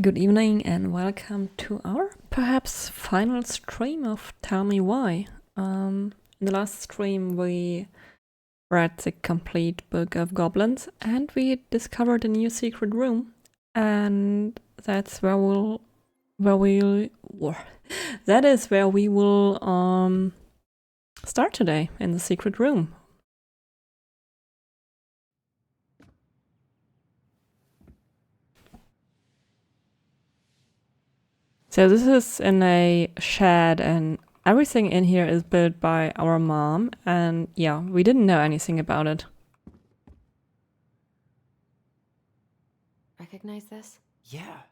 Good evening and welcome to our perhaps final stream of Tell Me Why. In the last stream we read the complete Book of Goblins and we discovered a new secret room, and that's where that is where we will start today, in the secret room. So this is in a shed, and everything in here is built by our mom, and yeah, we didn't know anything about it. Recognize this? Yeah,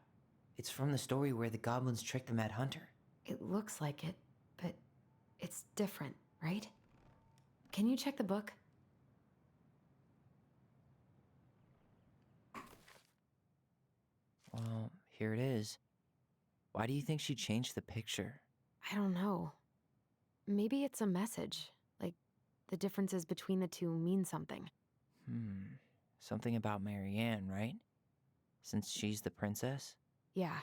it's from the story where the goblins tricked the Mad Hunter. It looks like it, but it's different, right? Can you check the book? Well, here it is. Why do you think she changed the picture? I don't know. Maybe it's a message. Like, the differences between the two mean something. Something about Marianne, right? Since she's the princess? Yeah.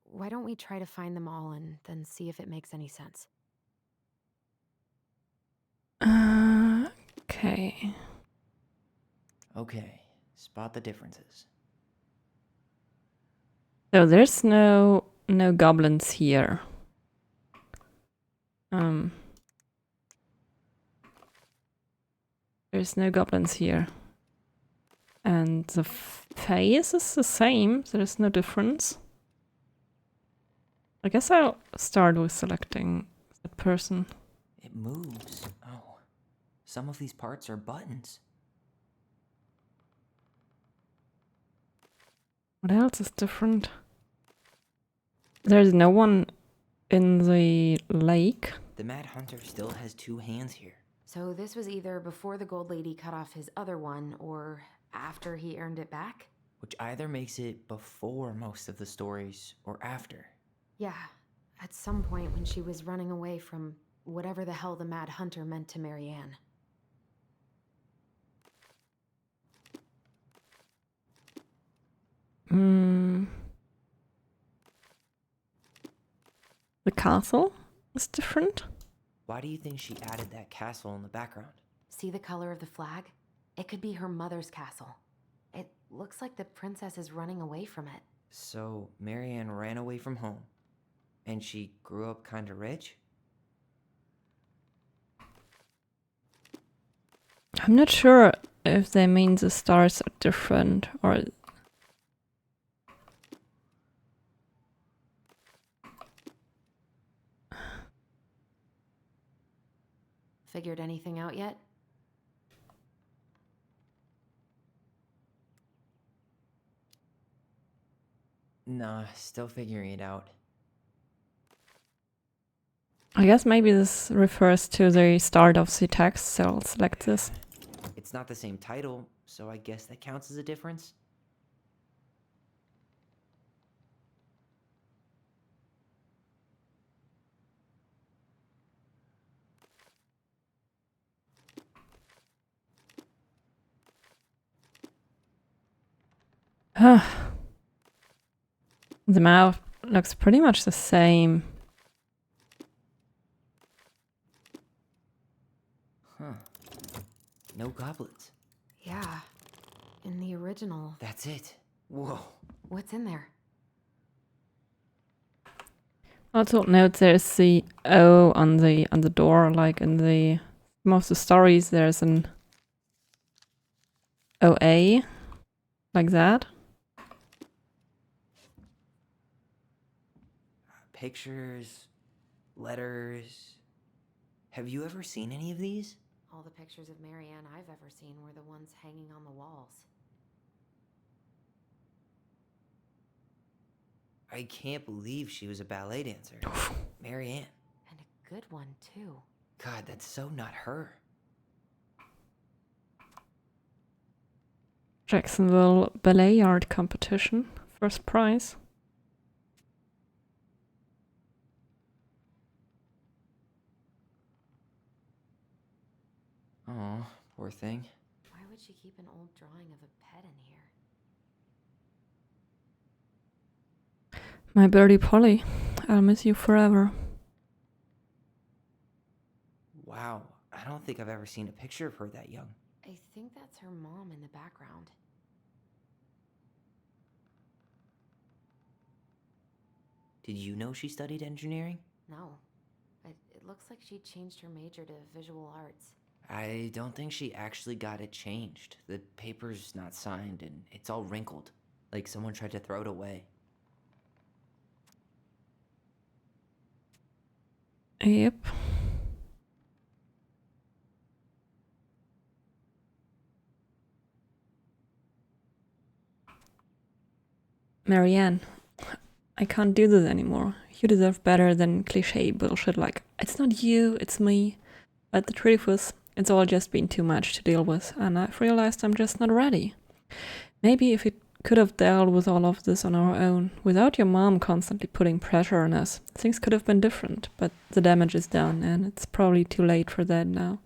Why don't we try to find them all and then see if it makes any sense? Okay. Okay, spot the differences. So there's no goblins here. There's no goblins here. And the face is the same, there's no difference. I guess I'll start with selecting the person. It moves. Oh, some of these parts are buttons. What else is different? There's no one in the lake. The Mad Hunter still has two hands here. So this was either before the Gold Lady cut off his other one, or after he earned it back? Which either makes it before most of the stories or after. Yeah, at some point when she was running away from whatever the hell the Mad Hunter meant to Marianne. The castle is different. Why do you think she added that castle in the background? See the color of the flag? It could be her mother's castle. It looks like the princess is running away from it. So, Marianne ran away from home. And she grew up kinda rich? I'm not sure if they mean the stars are different or... Figured anything out yet? Nah, still figuring it out. I guess maybe this refers to the start of the text, so I'll select this. It's not the same title, so I guess that counts as a difference? The mouth looks pretty much the same. Huh. No goblins. Yeah. In the original. That's it. Whoa. What's in there? Also note there's the O on the door, like in the most of the stories there's an OA, like that. Pictures, letters. Have you ever seen any of these? All the pictures of Marianne I've ever seen were the ones hanging on the walls. I can't believe she was a ballet dancer. Marianne. And a good one, too. God, that's so not her. Jacksonville Ballet Art Competition, first prize. Oh, poor thing. Why would she keep an old drawing of a pet in here? My birdie Polly, I'll miss you forever. Wow, I don't think I've ever seen a picture of her that young. I think that's her mom in the background. Did you know she studied engineering? No, but it looks like she changed her major to visual arts. I don't think she actually got it changed. The paper's not signed and it's all wrinkled, like someone tried to throw it away. Yep. Marianne, I can't do this anymore. You deserve better than cliche bullshit like, it's not you, it's me. But the truth is, it's all just been too much to deal with, and I've realized I'm just not ready. Maybe if we could have dealt with all of this on our own, without your mom constantly putting pressure on us, things could have been different, but the damage is done, and it's probably too late for that now.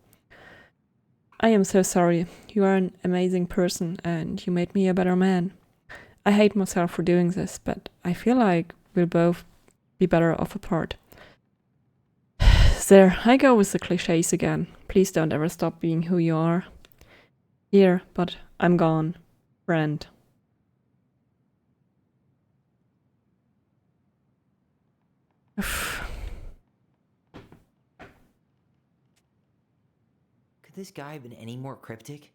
I am so sorry. You are an amazing person, and you made me a better man. I hate myself for doing this, but I feel like we'll both be better off apart. There, I go with the cliches again. Please don't ever stop being who you are. Here, but I'm gone. Friend. Could this guy have been any more cryptic?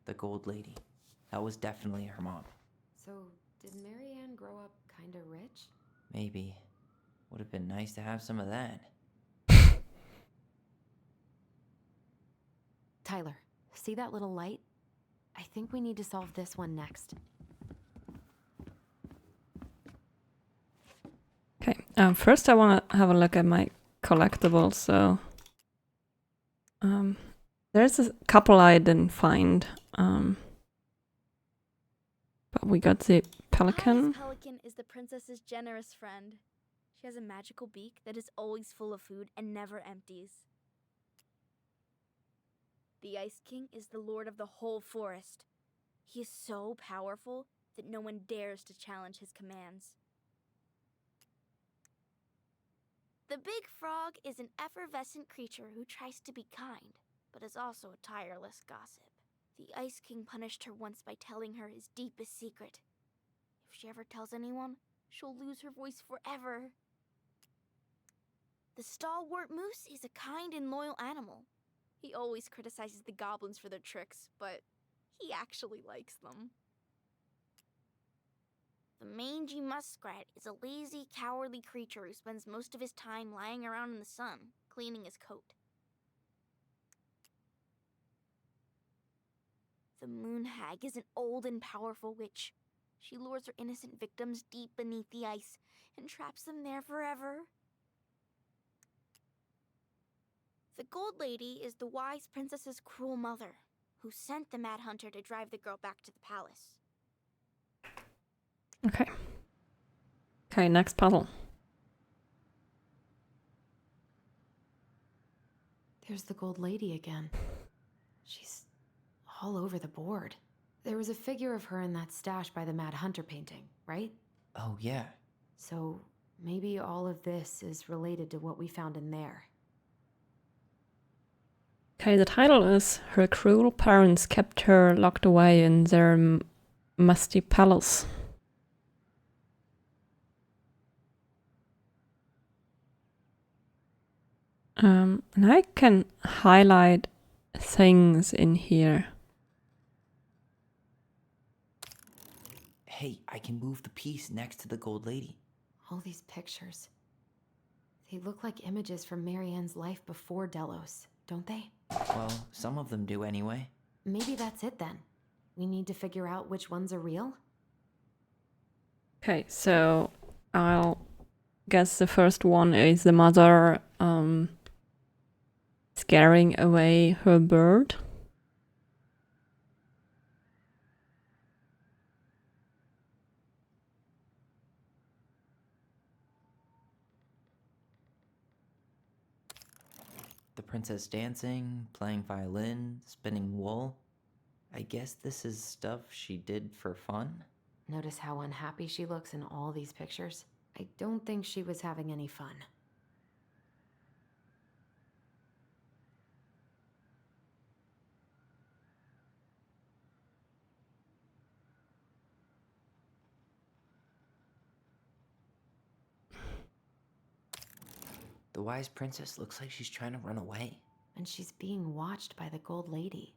The gold lady. That was definitely her mom. So, did Marianne grow up kinda rich? Maybe. Would have been nice to have some of that. Tyler, see that little light? I think we need to solve this one next. Okay, first I want to have a look at my collectibles, so... there's a couple I didn't find, but we got the pelican. Alice Pelican is the princess's generous friend. She has a magical beak that is always full of food and never empties. The Ice King is the lord of the whole forest. He is so powerful that no one dares to challenge his commands. The Big Frog is an effervescent creature who tries to be kind, but is also a tireless gossip. The Ice King punished her once by telling her his deepest secret. If she ever tells anyone, she'll lose her voice forever. The Stalwart Moose is a kind and loyal animal. He always criticizes the goblins for their tricks, but he actually likes them. The Mangy Muskrat is a lazy, cowardly creature who spends most of his time lying around in the sun, cleaning his coat. The Moon Hag is an old and powerful witch. She lures her innocent victims deep beneath the ice and traps them there forever. The Gold Lady is the wise princess's cruel mother, who sent the Mad Hunter to drive the girl back to the palace. Okay. Okay, next puzzle. There's the Gold Lady again. She's all over the board. There was a figure of her in that stash by the Mad Hunter painting, right? Oh, yeah. So maybe all of this is related to what we found in there. Okay, the title is Her Cruel Parents Kept Her Locked Away in Their Musty Palace. And I can highlight things in here. Hey, I can move the piece next to the gold lady. All these pictures. They look like images from Marianne's life before Delos, don't they? Well, some of them do anyway. Maybe that's it then. We need to figure out which ones are real? Okay, so I'll guess the first one is the mother scaring away her bird. The princess dancing, playing violin, spinning wool. I guess this is stuff she did for fun? Notice how unhappy she looks in all these pictures? I don't think she was having any fun. The wise princess looks like she's trying to run away. And she's being watched by the Gold Lady.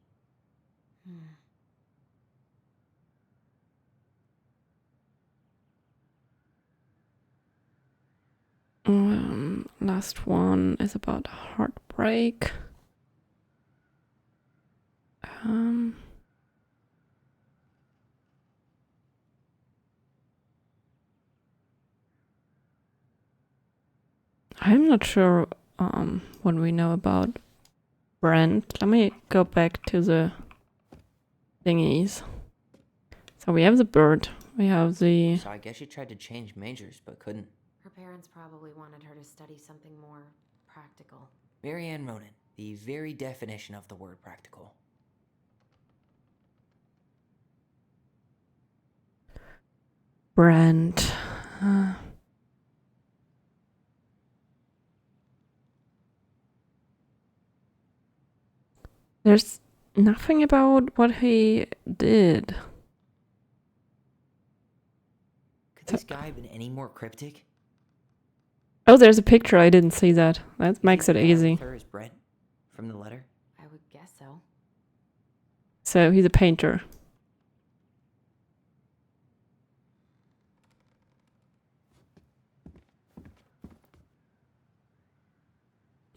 Last one is about heartbreak. I'm not sure what we know about Brent. Let me go back to the thingies. So we have the bird. We have the... So I guess she tried to change majors, but couldn't. Her parents probably wanted her to study something more practical. Marianne Ronan, the very definition of the word practical. Brent. There's nothing about what he did. Could this guy have been any more cryptic? Oh, there's a picture. I didn't see that. That makes it Think easy. Her is Brent from the letter. I would guess so. So he's a painter.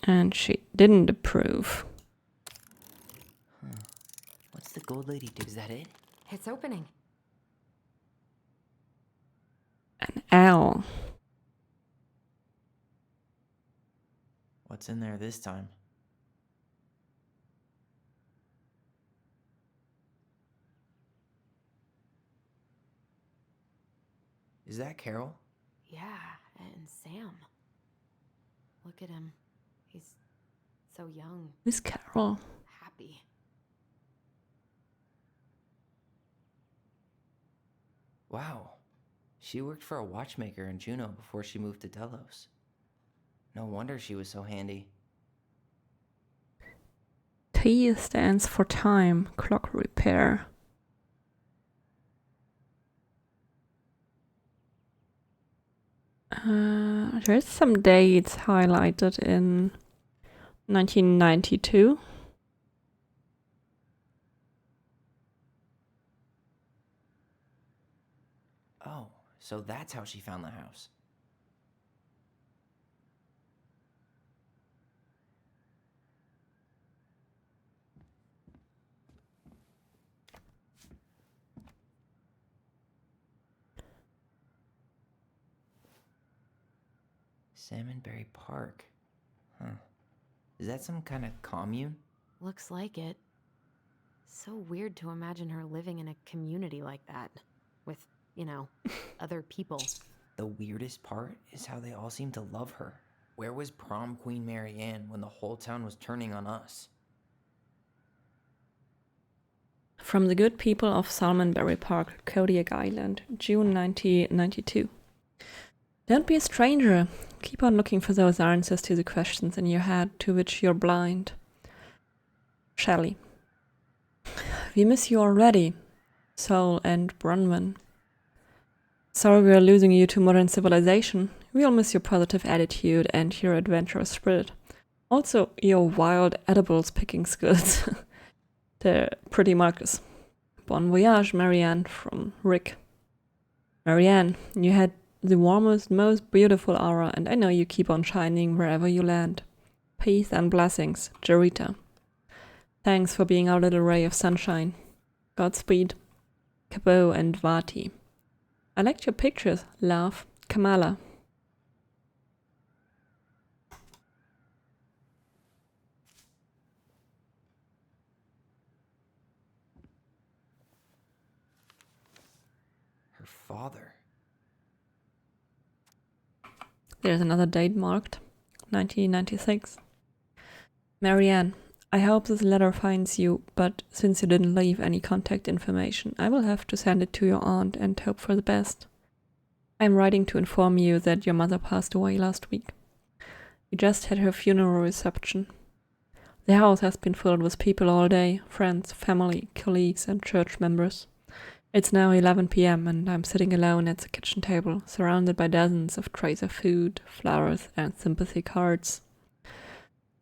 And she didn't approve. What's the gold lady do? Is that it? It's opening. An owl. What's in there this time? Is that Carol? Yeah, and Sam. Look at him. He's so young, Miss Carol. happy. Wow. She worked for a watchmaker in Juneau before she moved to Delos. No wonder she was so handy. T stands for time. Clock repair. There's some dates highlighted in 1992. Oh, so that's how she found the house. Salmonberry Park. Huh. Is that some kind of commune? Looks like it. So weird to imagine her living in a community like that. With, you know, other people. The weirdest part is how they all seem to love her. Where was prom queen Marianne when the whole town was turning on us? From the good people of Salmonberry Park, Kodiak Island, June 1992. Don't be a stranger. Keep on looking for those answers to the questions in your head to which you're blind. Shelley. We miss you already, Sol and Bronwyn. Sorry we are losing you to modern civilization. We'll miss your positive attitude and your adventurous spirit. Also, your wild edibles picking skills. They're pretty Marcus. Bon voyage, Marianne, from Rick. Marianne, you had the warmest, most beautiful aura, and I know you keep on shining wherever you land. Peace and blessings, Jarita. Thanks for being our little ray of sunshine. Godspeed, Kabo and Vati. I liked your pictures, love, Kamala. Her father. There's another date marked, 1996. Marianne, I hope this letter finds you, but since you didn't leave any contact information, I will have to send it to your aunt and hope for the best. I am writing to inform you that your mother passed away last week. We just had her funeral reception. The house has been filled with people all day, friends, family, colleagues, and church members. It's now 11 p.m. and I'm sitting alone at the kitchen table, surrounded by dozens of trays of food, flowers, and sympathy cards.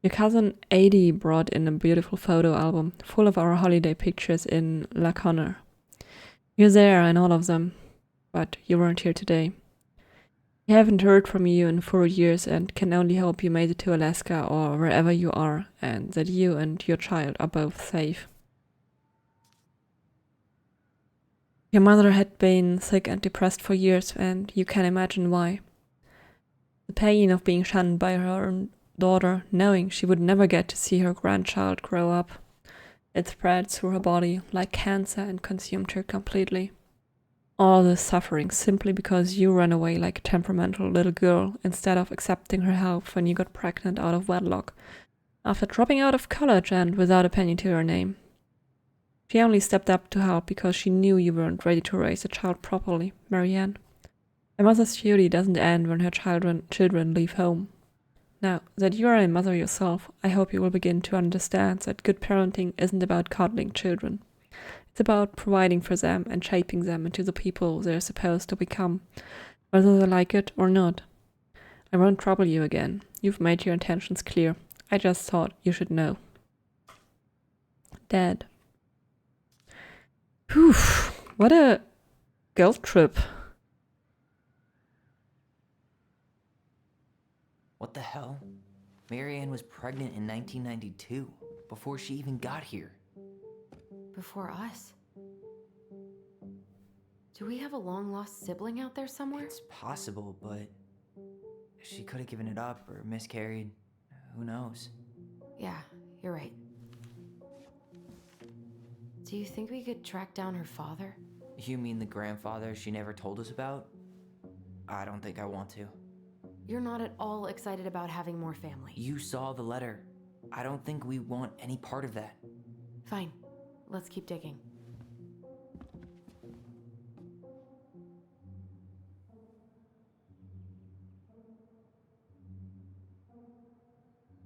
Your cousin Adi brought in a beautiful photo album full of our holiday pictures in La Conner. You're there in all of them, but you weren't here today. We haven't heard from you in 4 years and can only hope you made it to Alaska or wherever you are, and that you and your child are both safe. Your mother had been sick and depressed for years, and you can imagine why. The pain of being shunned by her own daughter, knowing she would never get to see her grandchild grow up. It spread through her body like cancer and consumed her completely. All this suffering simply because you ran away like a temperamental little girl instead of accepting her help when you got pregnant out of wedlock, after dropping out of college and without a penny to your name. She only stepped up to help because she knew you weren't ready to raise a child properly, Marianne. A mother's duty doesn't end when her children leave home. Now that you are a mother yourself, I hope you will begin to understand that good parenting isn't about coddling children. It's about providing for them and shaping them into the people they're supposed to become, whether they like it or not. I won't trouble you again. You've made your intentions clear. I just thought you should know. Dad. Whew, what a guilt trip. What the hell? Marianne was pregnant in 1992, before she even got here. Before us? Do we have a long-lost sibling out there somewhere? It's possible, but she could have given it up or miscarried. Who knows? Yeah, you're right. Do you think we could track down her father? You mean the grandfather she never told us about? I don't think I want to. You're not at all excited about having more family. You saw the letter. I don't think we want any part of that. Fine. Let's keep digging.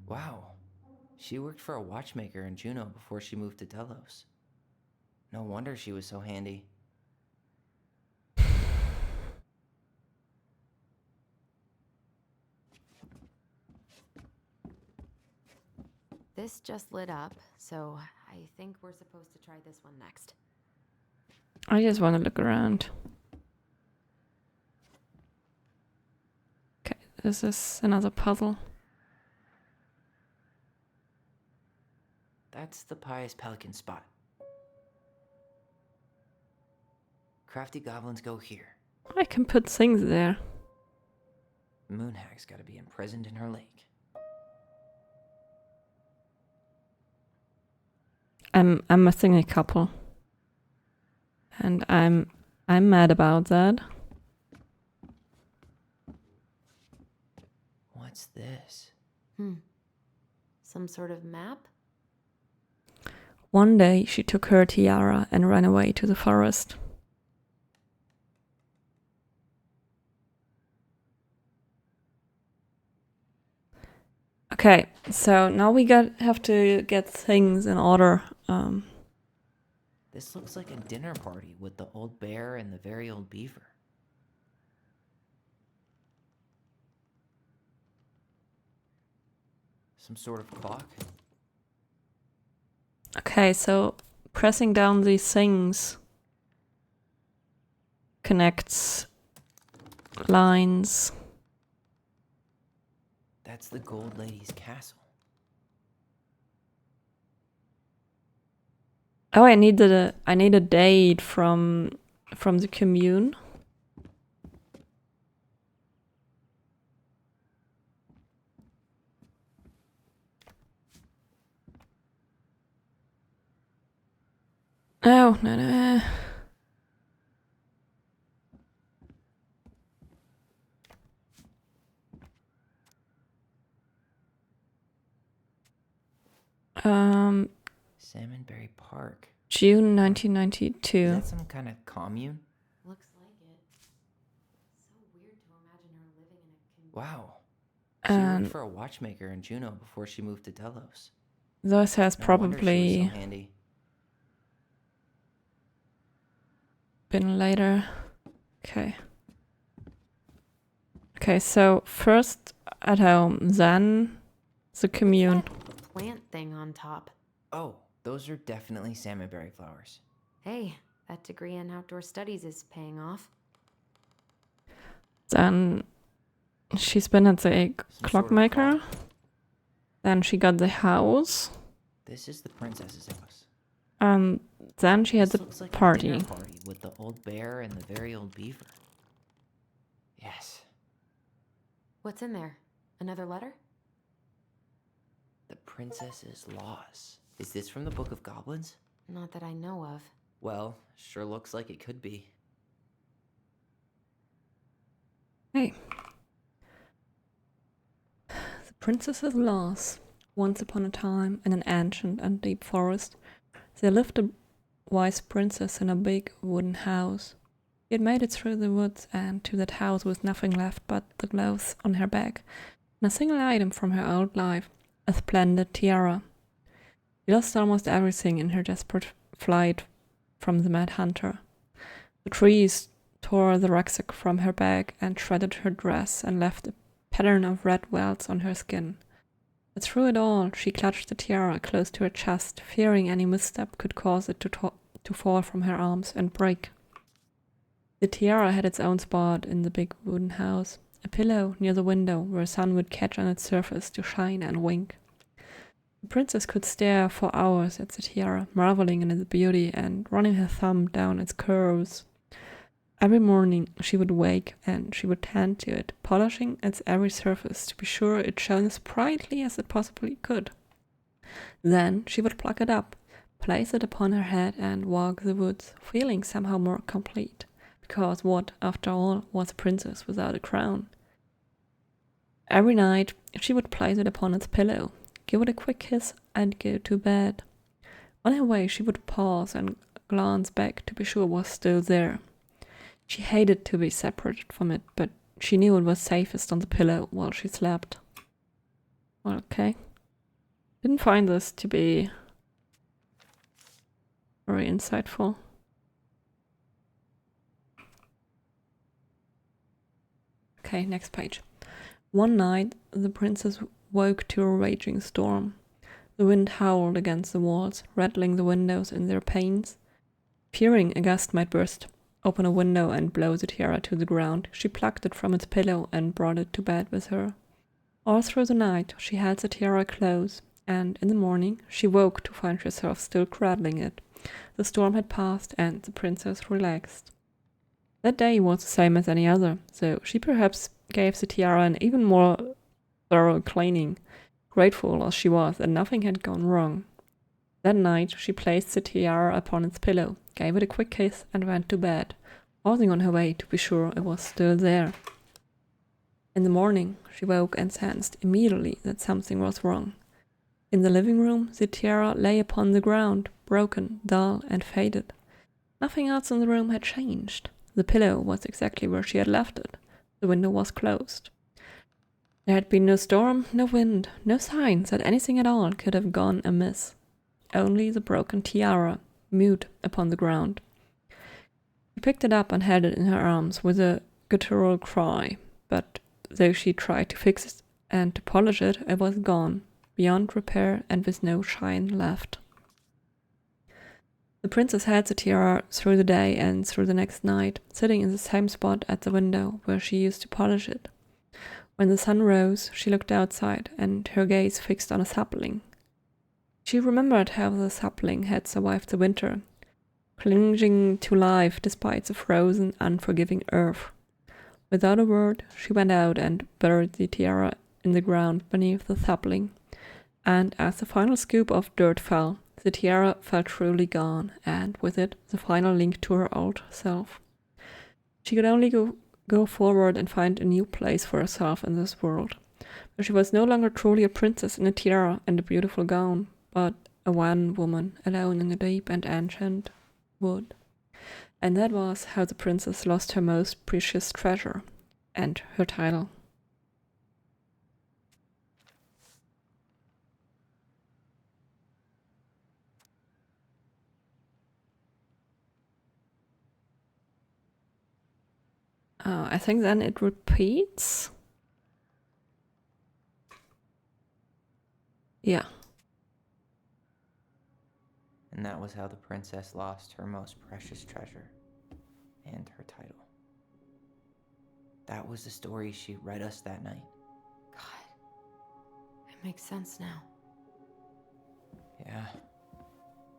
Wow. She worked for a watchmaker in Juneau before she moved to Delos. No wonder she was so handy. This just lit up, so I think we're supposed to try this one next. I just want to look around. Okay, this is another puzzle. That's the Pious Pelican spot. Crafty goblins go here. I can put things there. Moonhag's gotta be imprisoned in her lake. I'm missing a couple. And I'm mad about that. What's this? Some sort of map? One day she took her tiara and ran away to the forest. Okay, so now we have to get things in order. This looks like a dinner party with the old bear and the very old beaver. Some sort of clock? Okay, so pressing down these things connects lines. That's the Gold Lady's castle. Oh, I need a date from the commune. Oh, no. Salmonberry Park. June Is 1992. that some kind of commune? Looks like it. So weird to imagine her living in a Wow. She worked And for a watchmaker in Juneau before she moved to Delos. this has No wonder she was probably so handy. been later. Okay. Okay, so first at home, then the commune. that plant thing on top. Oh, those are definitely salmonberry flowers. Hey, that degree in outdoor studies is paying off. Then she's been at the egg Some sort of clockmaker. clock. Then she got the house. This is the princess's house. And then she had This the looks like party. a dinner party with the old bear and the very old beaver. Yes, What's in there? Another letter? the princess's laws. Is this from the Book of Goblins? Not that I know of. Well, sure looks like it could be. Hey. The princess's laws. Once upon a time, in an ancient and deep forest, there lived a wise princess in a big wooden house. She had made it through the woods and to that house with nothing left but the clothes on her back and a single item from her old life, a splendid tiara. She lost almost everything in her desperate flight from the Mad Hunter. The trees tore the rucksack from her bag and shredded her dress and left a pattern of red welts on her skin. But through it all, she clutched the tiara close to her chest, fearing any misstep could cause it to fall from her arms and break. The tiara had its own spot in the big wooden house, a pillow near the window where sun would catch on its surface to shine and wink. The princess could stare for hours at the tiara, marveling in its beauty and running her thumb down its curves. Every morning she would wake and she would tend to it, polishing its every surface to be sure it shone as brightly as it possibly could. Then she would pluck it up, place it upon her head and walk the woods, feeling somehow more complete, because what, after all, was a princess without a crown? Every night she would place it upon its pillow, give it a quick kiss and go to bed. On her way she would pause and glance back to be sure it was still there. She hated to be separated from it, but she knew it was safest on the pillow while she slept. Well, okay. Didn't find this to be very insightful. Okay, next page. One night, the princess woke to a raging storm. The wind howled against the walls, rattling the windows in their panes. Fearing a gust might burst open a window and blow the tiara to the ground, she plucked it from its pillow and brought it to bed with her. All through the night she held the tiara close, and in the morning she woke to find herself still cradling it. The storm had passed and the princess relaxed. That day was the same as any other, so she perhaps gave the tiara an even more thorough cleaning, grateful as she was that nothing had gone wrong. That night she placed the tiara upon its pillow, gave it a quick kiss and went to bed, pausing on her way to be sure it was still there. In the morning she woke and sensed immediately that something was wrong. In the living room the tiara lay upon the ground, broken, dull and faded. Nothing else in the room had changed. The pillow was exactly where she had left it. The window was closed. There had been no storm, no wind, no signs that anything at all could have gone amiss. Only the broken tiara, mute upon the ground. She picked it up and held it in her arms with a guttural cry, but though she tried to fix it and to polish it, it was gone, beyond repair and with no shine left. The princess held the tiara through the day and through the next night, sitting in the same spot at the window where she used to polish it. When the sun rose, she looked outside and her gaze fixed on a sapling. She remembered how the sapling had survived the winter, clinging to life despite the frozen, unforgiving earth. Without a word, she went out and buried the tiara in the ground beneath the sapling, and as the final scoop of dirt fell, the tiara felt truly gone, and with it the final link to her old self. She could only go forward and find a new place for herself in this world, but she was no longer truly a princess in a tiara and a beautiful gown, but a one woman alone in a deep and ancient wood. And that was how the princess lost her most precious treasure and her title. I think then it repeats. Yeah. And that was how the princess lost her most precious treasure and her title. That was the story she read us that night. God. It makes sense now. Yeah.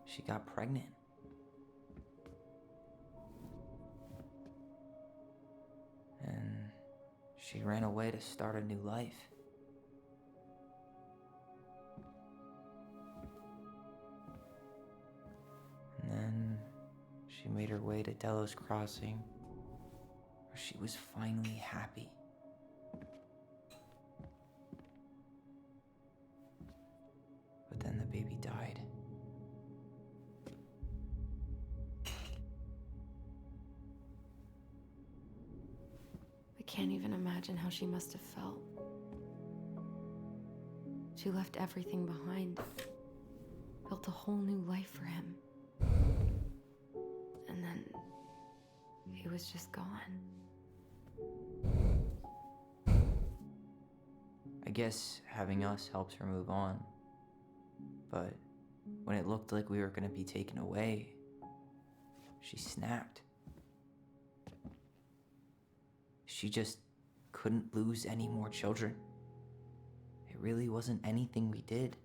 She got pregnant. And she ran away to start a new life. And then she made her way to Delos Crossing, where she was finally happy. But then the baby died. I can't even imagine how she must have felt. She left everything behind, built a whole new life for him. And then he was just gone. I guess having us helped her move on. But when it looked like we were gonna be taken away, she snapped. She just couldn't lose any more children. It really wasn't anything we did.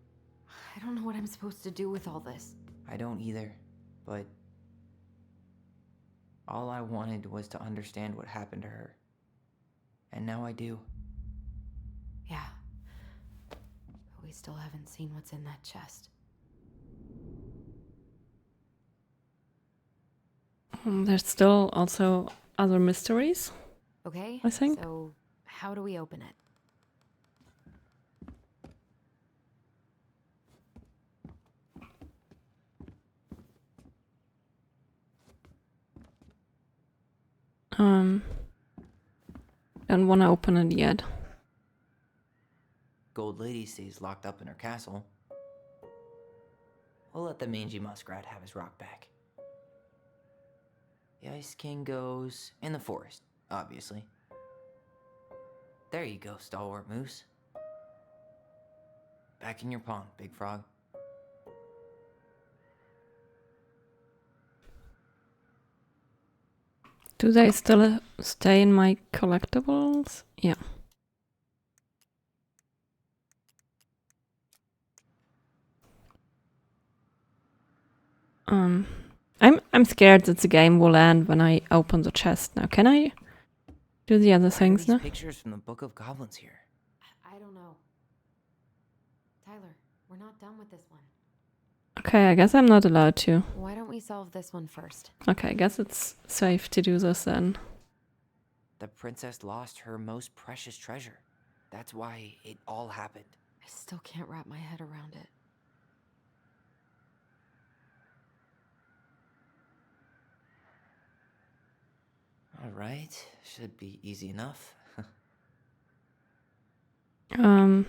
I don't know what I'm supposed to do with all this. I don't either, but all I wanted was to understand what happened to her. And now I do. Yeah. But we still haven't seen what's in that chest. There's still also other mysteries. Okay? I think. So, how do we open it? Don't want to open it yet. Gold Lady stays locked up in her castle. We'll let the mangy muskrat have his rock back. The Ice King goes in the forest, obviously. There you go, Stalwart Moose. Back in your pond, Big Frog. Do they still stay in my collectibles? Yeah. I'm scared that the game will end when I open the chest now. Can I do the other Why are things these now? pictures from the Book of Goblins here? I don't know. Tyler, we're not done with this one. Okay, I guess I'm not allowed to. Why don't we solve this one first? Okay, I guess it's safe to do this then. The princess lost her most precious treasure. That's why it all happened. I still can't wrap my head around it. All right, should be easy enough. Then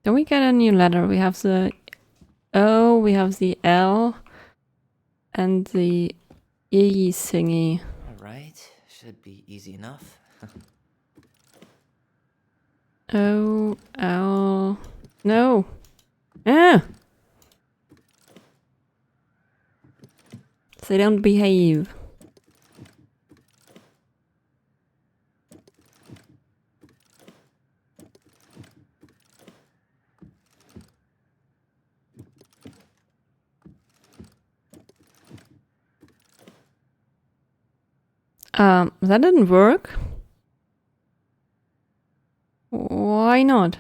we get a new letter. We have the O, we have the L, and the E thingy. All right, should be easy enough. O, L, no. Ah! They don't behave. That didn't work. Why not?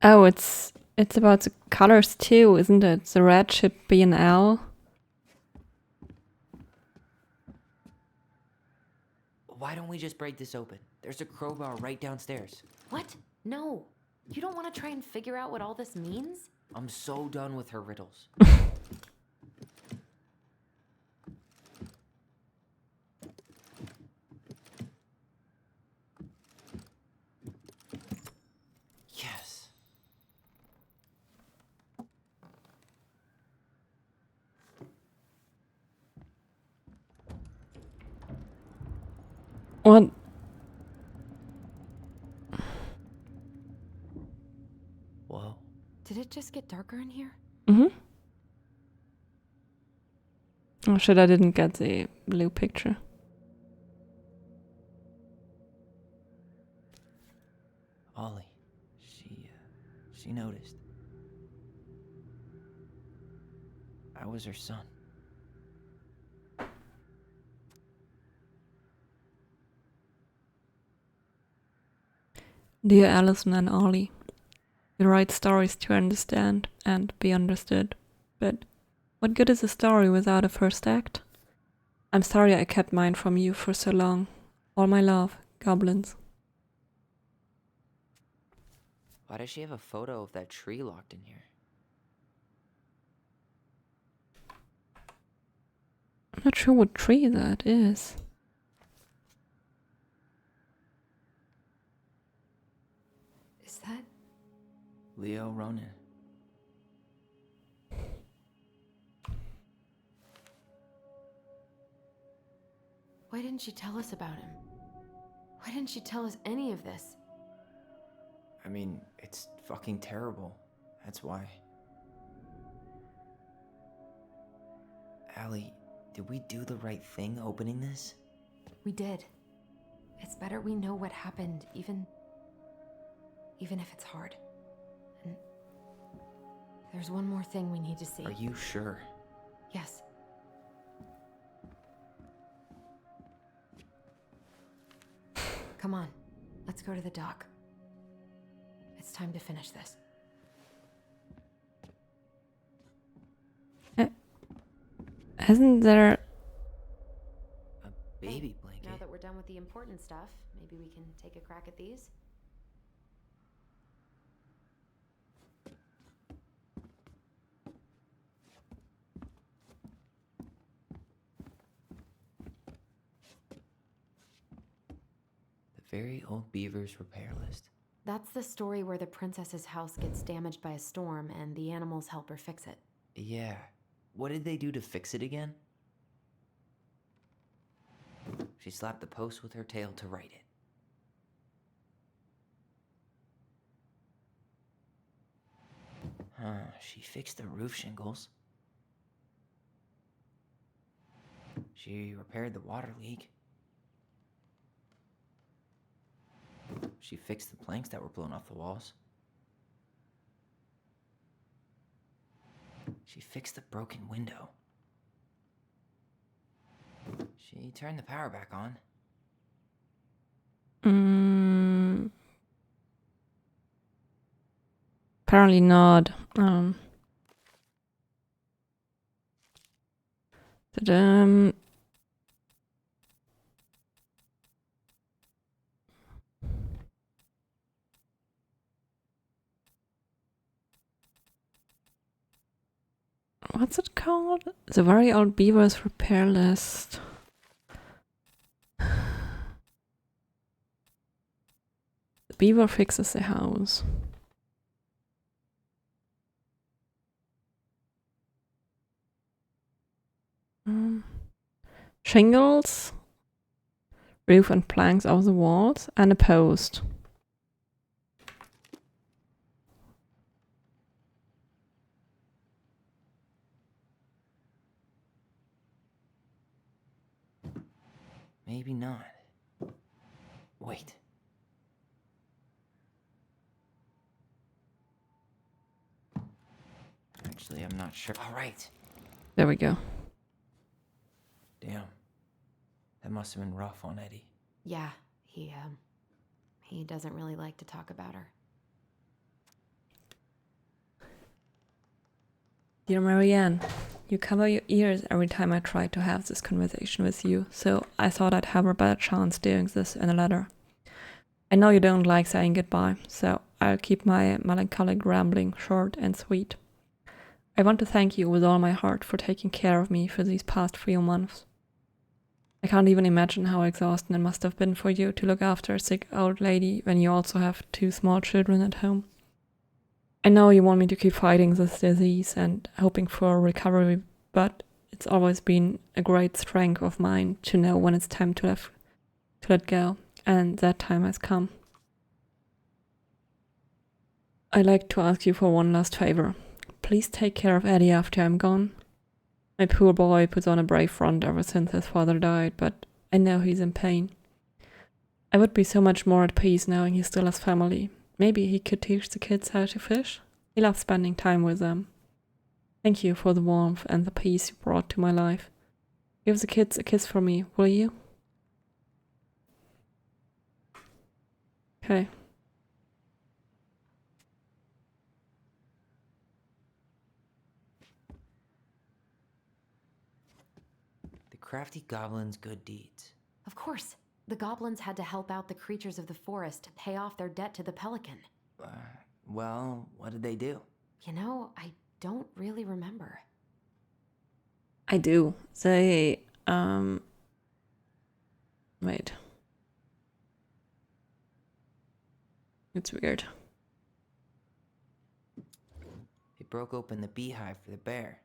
Oh, it's about the colors too, isn't it? The red should be an L. Why don't we we just break this open? There's a crowbar right downstairs. What? No. You don't want to try and figure out what all this means? I'm so done with her riddles. Yes. What? Whoa. Did it just get darker in here? Mm-hmm. Oh shit, I didn't get the blue picture. Ollie. She noticed. I was her son. Dear Allison and Ollie, you write stories to understand and be understood, but what good is a story without a first act? I'm sorry I kept mine from you for so long. All my love, Goblins. Why does she have a photo of that tree locked in here? I'm not sure what tree that is. Is that... Leo Ronan. Why didn't she tell us about him? Why didn't she tell us any of this? I mean, it's fucking terrible. That's why. Allie, did we do the right thing opening this? We did. It's better we know what happened, even if it's hard. And there's one more thing we need to see. Are you sure? Yes. Come on, let's go to the dock. It's time to finish this. Isn't there... A baby blanket? Now that we're done with the important stuff, maybe we can take a crack at these? The Very Old Beavers Repair List. That's the story where the princess's house gets damaged by a storm and the animals help her fix it. Yeah. What did they do to fix it again? She slapped the post with her tail to write it. She fixed the roof shingles. She repaired the water leak. She fixed the planks that were blown off the walls. She fixed the broken window. She turned the power back on. Apparently not. Ta-dam. What's it called? The Very Old Beavers Repair List. The beaver fixes the house. Shingles, roof and planks of the walls, and a post. Maybe not. Wait. Actually, I'm not sure. All right. There we go. Damn. That must have been rough on Eddie. Yeah, he doesn't really like to talk about her. Dear Marianne, you cover your ears every time I try to have this conversation with you, so I thought I'd have a better chance doing this in a letter. I know you don't like saying goodbye, so I'll keep my melancholic rambling short and sweet. I want to thank you with all my heart for taking care of me for these past few months. I can't even imagine how exhausting it must have been for you to look after a sick old lady when you also have 2 small children at home. I know you want me to keep fighting this disease and hoping for a recovery, but it's always been a great strength of mine to know when it's time to let go, and that time has come. I'd like to ask you for one last favor. Please take care of Eddie after I'm gone. My poor boy puts on a brave front ever since his father died, but I know he's in pain. I would be so much more at peace knowing he still has family. Maybe he could teach the kids how to fish. He loves spending time with them. Thank you for the warmth and the peace you brought to my life. Give the kids a kiss for me, will you? Okay. The crafty goblin's good deeds. Of course. The goblins had to help out the creatures of the forest to pay off their debt to the pelican. Well, what did they do? You know, I don't really remember. I do. They, wait. It's weird. They broke open the beehive for the bear.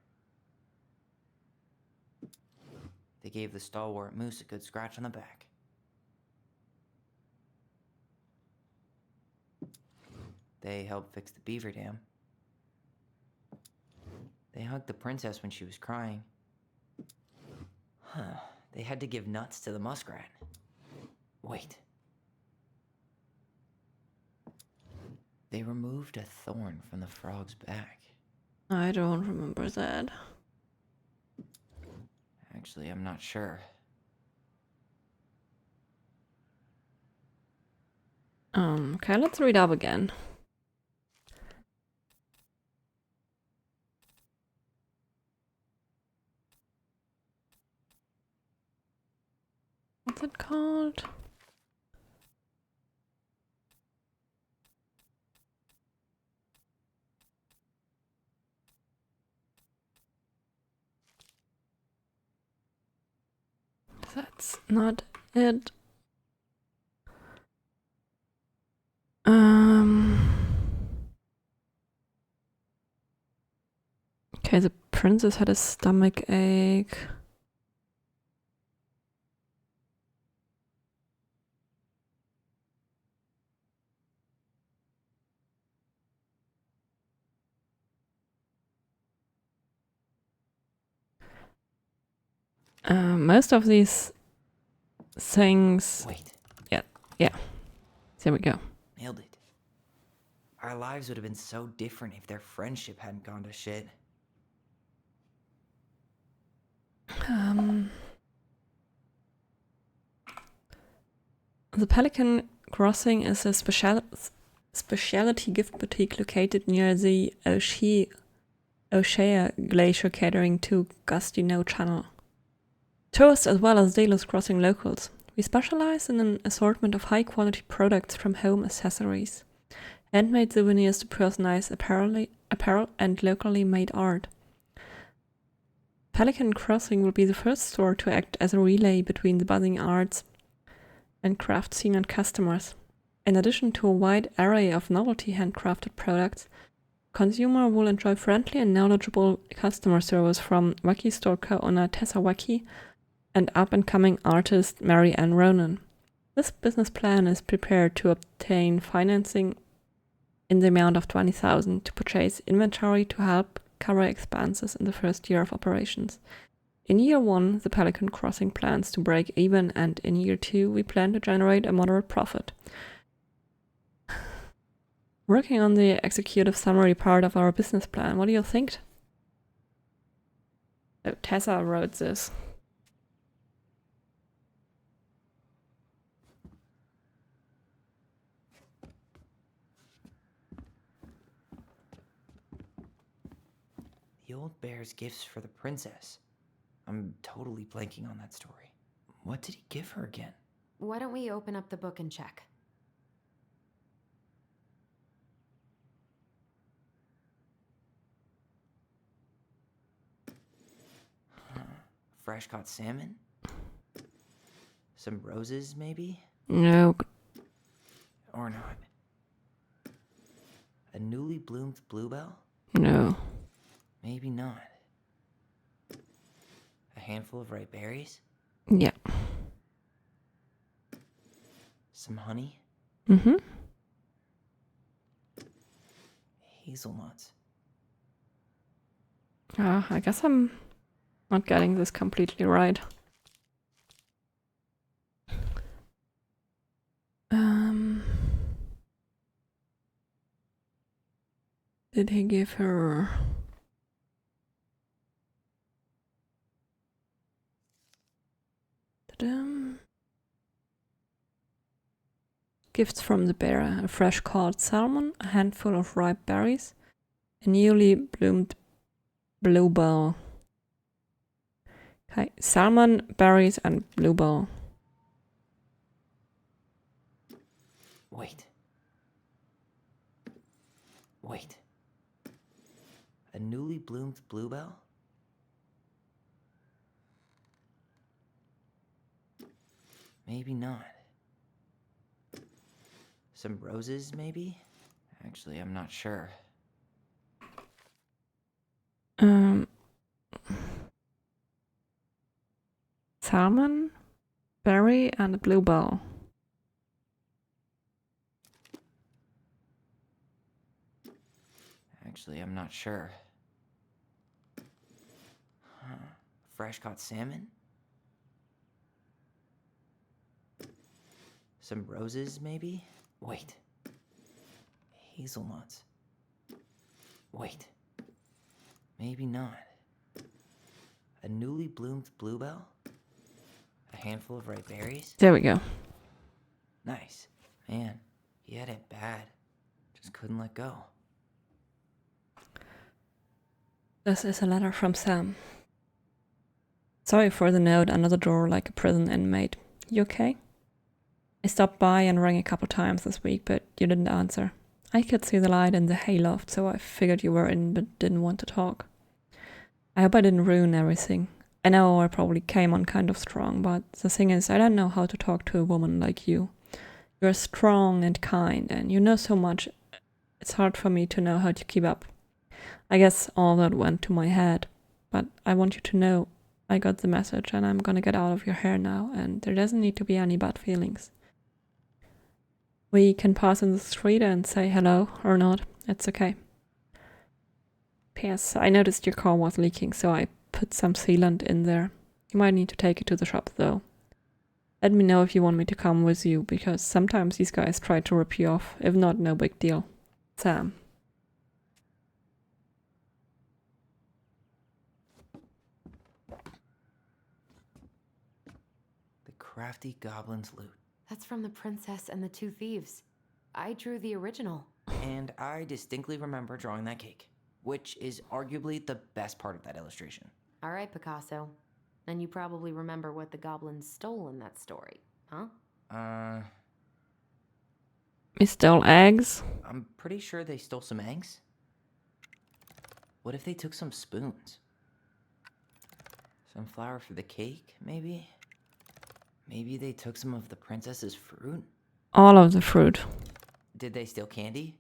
They gave the stalwart moose a good scratch on the back. They helped fix the beaver dam. They hugged the princess when she was crying. Huh. They had to give nuts to the muskrat. Wait. They removed a thorn from the frog's back. I don't remember that. Actually, I'm not sure. Okay, let's read up again. What's it called? That's not it. Okay, the princess had a stomach ache. Most of these things. Wait. Yeah. There we go. Nailed it. Our lives would have been so different if their friendship hadn't gone to shit. The Pelican Crossing is a specialty gift boutique located near the O'Shea Glacier catering to Gustino Channel. Tourists as well as dealers crossing locals. We specialize in an assortment of high-quality products from home accessories, handmade souvenirs to personalize apparel and locally made art. Pelican Crossing will be the first store to act as a relay between the buzzing arts and craft scene and customers. In addition to a wide array of novelty handcrafted products, consumer will enjoy friendly and knowledgeable customer service from Wacky store co-owner Tessa Wacky and up-and-coming artist Mary Ann Ronan. This business plan is prepared to obtain financing in the amount of $20,000 to purchase inventory to help cover expenses in the first year of operations. In year 1, the Pelican Crossing plans to break even, and in year 2, we plan to generate a moderate profit. Working on the executive summary part of our business plan, what do you think? Oh, Tessa wrote this. The The old bear's gifts for the princess. I'm totally blanking on that story. What did he give her again? Why don't we open up the book and check? Fresh caught salmon? Some roses, maybe? No. Or not. A newly bloomed bluebell? No. Maybe not. A handful of ripe berries? Yeah. Some honey? Mm-hmm. Hazelnuts. I guess I'm not getting this completely right. Did he give her... Ta-dam. Gifts from the bear: a fresh caught salmon, a handful of ripe berries, a newly bloomed bluebell. Okay, salmon, berries, and bluebell. Wait. Wait. A newly bloomed bluebell? Maybe not. Some roses, maybe? Actually, I'm not sure. Salmon, berry, and a bluebell. Actually, I'm not sure. Fresh caught salmon? Some roses, maybe? Wait. Hazelnuts. Wait. Maybe not. A newly bloomed bluebell? A handful of ripe berries? There we go. Nice. Man, he had it bad. Just couldn't let go. This is a letter from Sam. Sorry for the note under the door like a prison inmate. You okay? I stopped by and rang a couple times this week, but you didn't answer. I could see the light in the hayloft, so I figured you were in but didn't want to talk. I hope I didn't ruin everything. I know I probably came on kind of strong, but the thing is, I don't know how to talk to a woman like you. You're strong and kind, and you know so much. It's hard for me to know how to keep up. I guess all that went to my head, but I want you to know I got the message and I'm gonna get out of your hair now, and there doesn't need to be any bad feelings. We can pass in the street and say hello or not. It's okay. P.S. I noticed your car was leaking, so I put some sealant in there. You might need to take it to the shop, though. Let me know if you want me to come with you, because sometimes these guys try to rip you off. If not, no big deal. Sam. The crafty goblin's loot. That's from The Princess and the Two Thieves. I drew the original. And I distinctly remember drawing that cake, which is arguably the best part of that illustration. All right, Picasso. Then you probably remember what the goblins stole in that story, huh? We stole eggs. I'm pretty sure they stole some eggs. What if they took some spoons? Some flour for the cake, maybe? Maybe they took some of the princess's fruit? All of the fruit. Did they steal candy?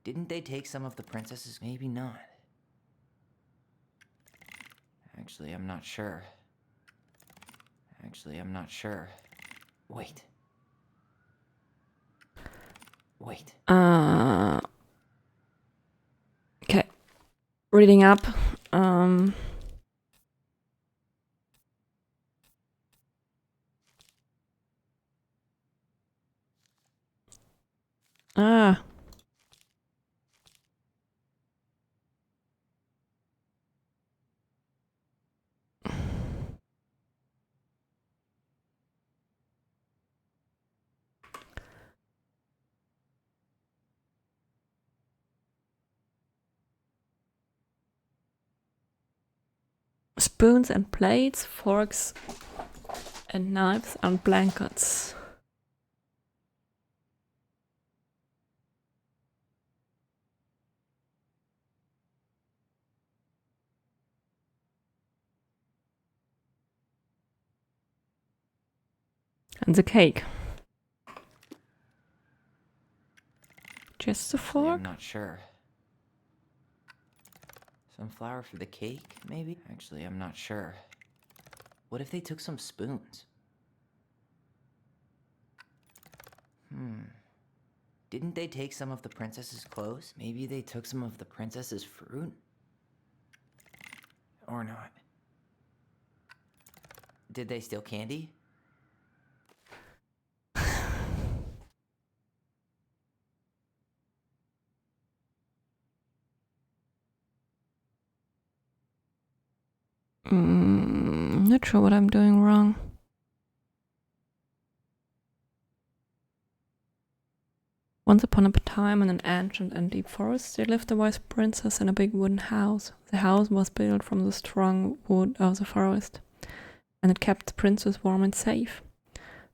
Didn't they take some of the princess's? Maybe not. Actually, I'm not sure. Wait. Okay. Reading up. Ah. spoons and plates, forks and knives and blankets. And the cake. Just a Actually, fork? I'm not sure. Some flour for the cake, maybe? Actually, I'm not sure. What if they took some spoons? Didn't they take some of the princess's clothes? Maybe they took some of the princess's fruit? Or not. Did they steal candy? Not sure what I'm doing wrong. Once upon a time, in an ancient and deep forest, there lived a wise princess in a big wooden house. The house was built from the strong wood of the forest, and it kept the princess warm and safe.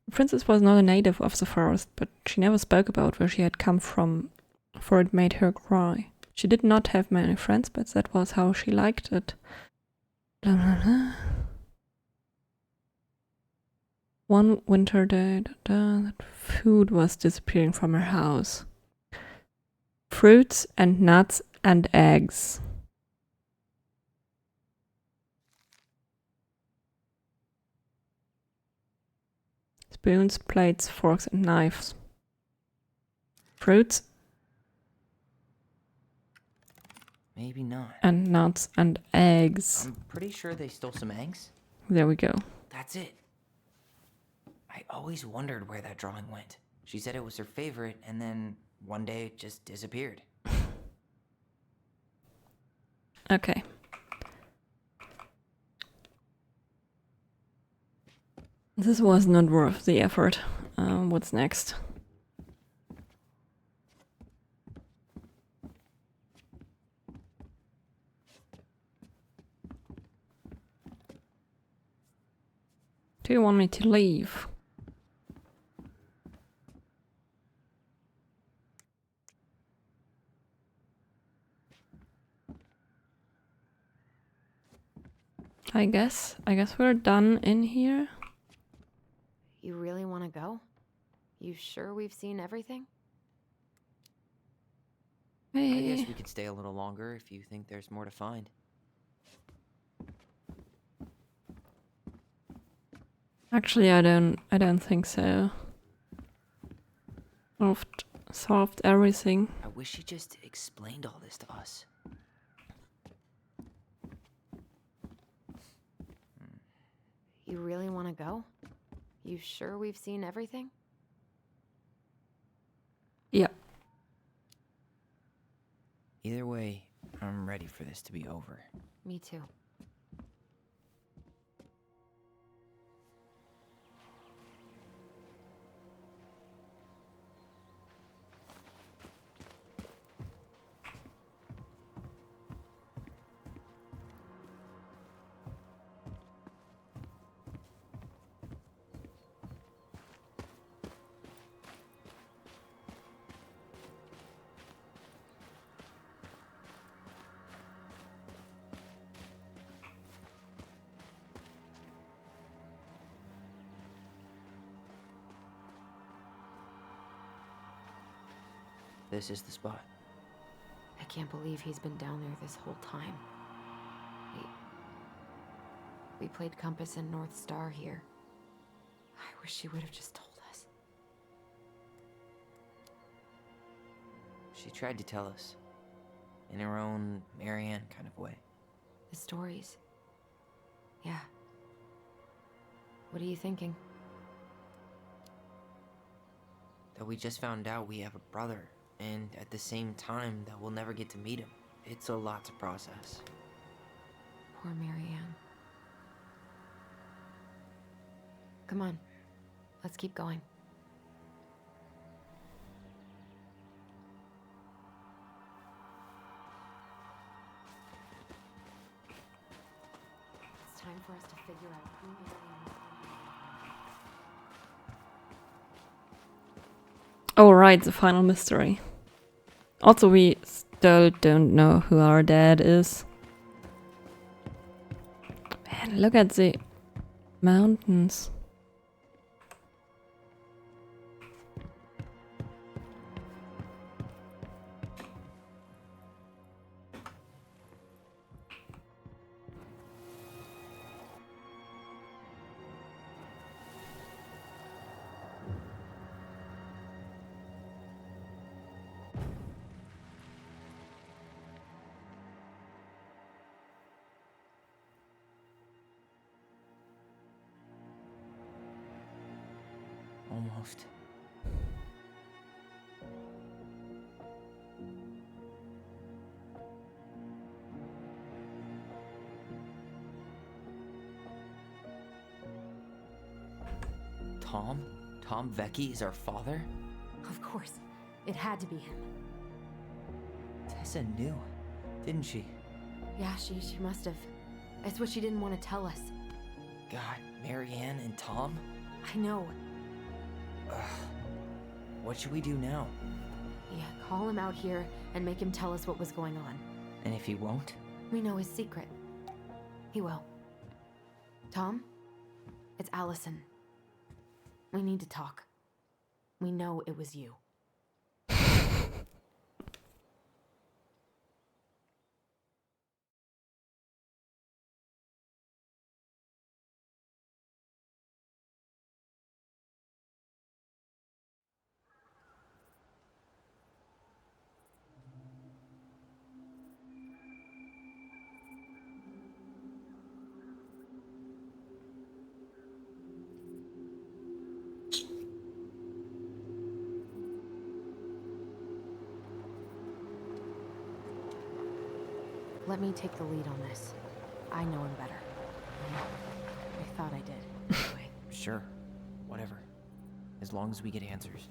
The princess was not a native of the forest, but she never spoke about where she had come from, for it made her cry. She did not have many friends, but that was how she liked it. Blah, blah, blah. One winter day, that food was disappearing from her house. Fruits and nuts and eggs. Spoons, plates, forks and knives. Fruits Maybe not. and nuts and eggs. I'm pretty sure they stole some eggs. There we go. That's it. I always wondered where that drawing went. She said it was her favorite, and then one day it just disappeared. Okay. This was not worth the effort. What's next? Do you want me to leave? I guess we're done in here. You really want to go? You sure we've seen everything? I Hey. guess we could stay a little longer if you think there's more to find. Actually, I don't think so. Solved everything. I wish she just explained all this to us. You really want to go? You sure we've seen everything? Yeah. Either way, I'm ready for this to be over. Me too. This is the spot. I can't believe he's been down there this whole time. We played Compass and North Star here. I wish she would have just told us. She tried to tell us. In her own Marianne kind of way. The stories. Yeah. What are you thinking? That we just found out we have a brother, and at the same time that we'll never get to meet him. It's a lot to process. Poor Marianne. Come on. Let's keep going. It's figure out who Marianne is. Oh, right, the final mystery. Also, we still don't know who our dad is. Man, look at the mountains. Almost. Tom? Tom Vecchi is our father? Of course. It had to be him. Tessa knew, didn't she? Yeah, she must have. It's what she didn't want to tell us. God, Marianne and Tom? I know. Ugh. What should we do now? Yeah, call him out here and make him tell us what was going on. And if he won't? We know his secret. He will. Tom? It's Allison. We need to talk. We know it was you. Let me take the lead on this. I know him better. I thought I did. Anyway. Sure. Whatever. As long as we get answers.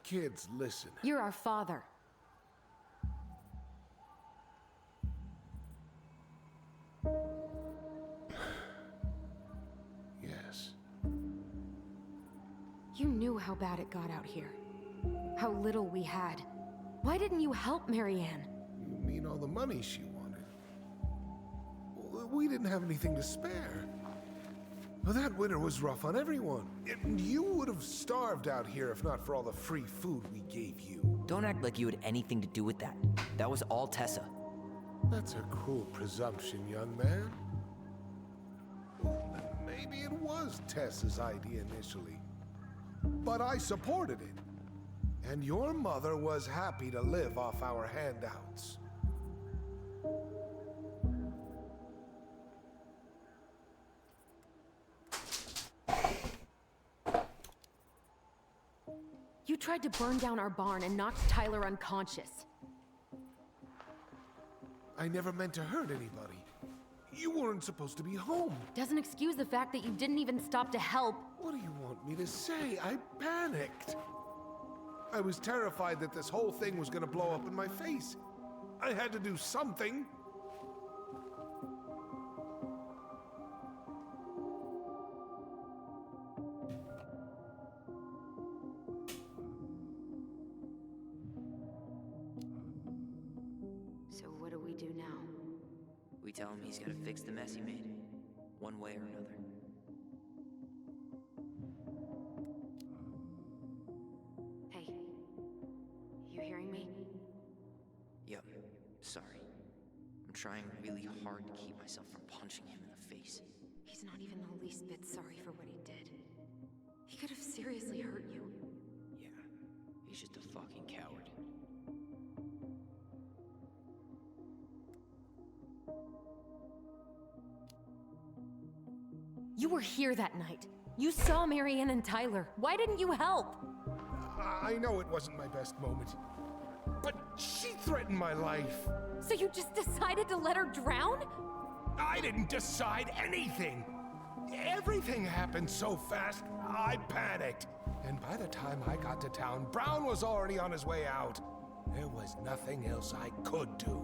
Kids, listen. You're our father. Yes. You knew how bad it got out here. How little we had. Why didn't you help Marianne? You mean all the money she wanted? Well, we didn't have anything to spare. Well, that winter was rough on everyone. And you would have starved out here if not for all the free food we gave you. Don't act like you had anything to do with that. That was all Tessa. That's a cruel presumption, young man. Well, maybe it was Tessa's idea initially. But I supported it. And your mother was happy to live off our handouts. You tried to burn down our barn and knocked Tyler unconscious. I never meant to hurt anybody. You weren't supposed to be home. Doesn't excuse the fact that you didn't even stop to help. What do you want me to say? I panicked. I was terrified that this whole thing was gonna blow up in my face. I had to do something. So what do we do now? We tell him he's gotta fix the mess he made. One way or another. Hey, you hearing me? Yep. Sorry. I'm trying really hard to keep myself from punching him in the face. He's not even the least bit sorry for what he did. He could have seriously hurt you. Yeah. He's just a fucking coward. You were here that night. You saw Marianne and Tyler. Why didn't you help? I know it wasn't my best moment, but she threatened my life. So you just decided to let her drown? I didn't decide anything. Everything happened so fast, I panicked. And by the time I got to town, Brown was already on his way out. There was nothing else I could do.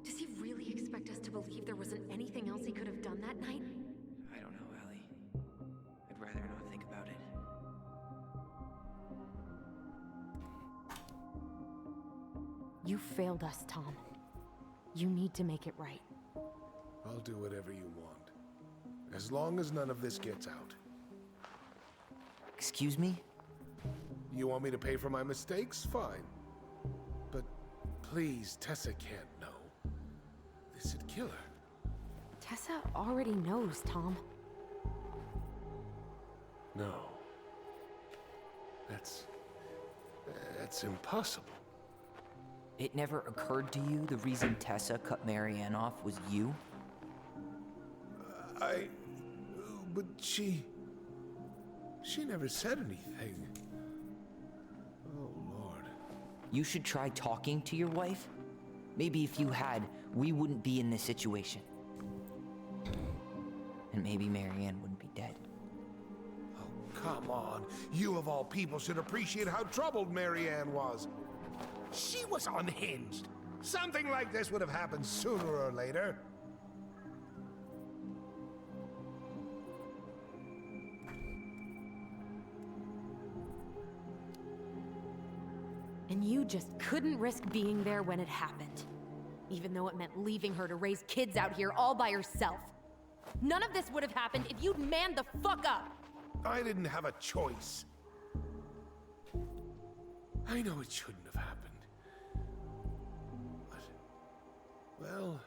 Does he really expect us to believe there wasn't anything else he could have done that night? I don't know, Ellie. I'd rather not think about it. You failed us, Tom. You need to make it right. I'll do whatever you want, as long as none of this gets out. Excuse me? You want me to pay for my mistakes? Fine. But please, Tessa can't know. This'd kill her. Tessa already knows, Tom. No. That's impossible. It never occurred to you the reason Tessa cut Marianne off was you? But she never said anything. Oh, Lord. You should try talking to your wife. Maybe if you had, we wouldn't be in this situation. And maybe Marianne wouldn't be dead. Oh, come on. You of all people should appreciate how troubled Marianne was. She was unhinged. Something like this would have happened sooner or later. And you just couldn't risk being there when it happened. Even though it meant leaving her to raise kids out here all by herself. None of this would have happened if you'd manned the fuck up! I didn't have a choice. I know it shouldn't have happened. But, well,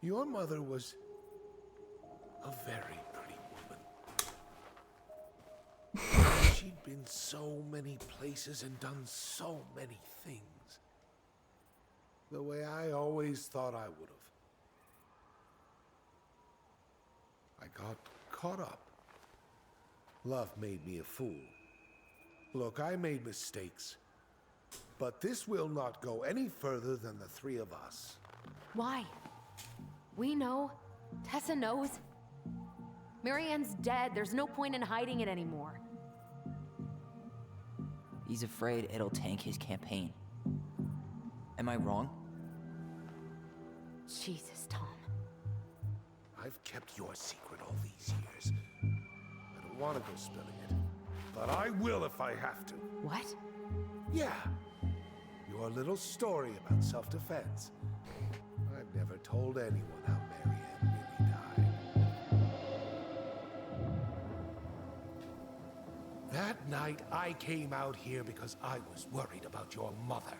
your mother was a very pretty woman. She'd been so many places and done so many things. The way I always thought I would have. I got caught up. Love made me a fool. Look, I made mistakes. But this will not go any further than the three of us. Why? We know. Tessa knows. Marianne's dead. There's no point in hiding it anymore. He's afraid it'll tank his campaign. Am I wrong? Jesus, Tom. I've kept your secret all these years. I don't want to go spilling it. But I will if I have to. What? Yeah. Your little story about self-defense. I've never told anyone how Marianne really died. That night, I came out here because I was worried about your mother.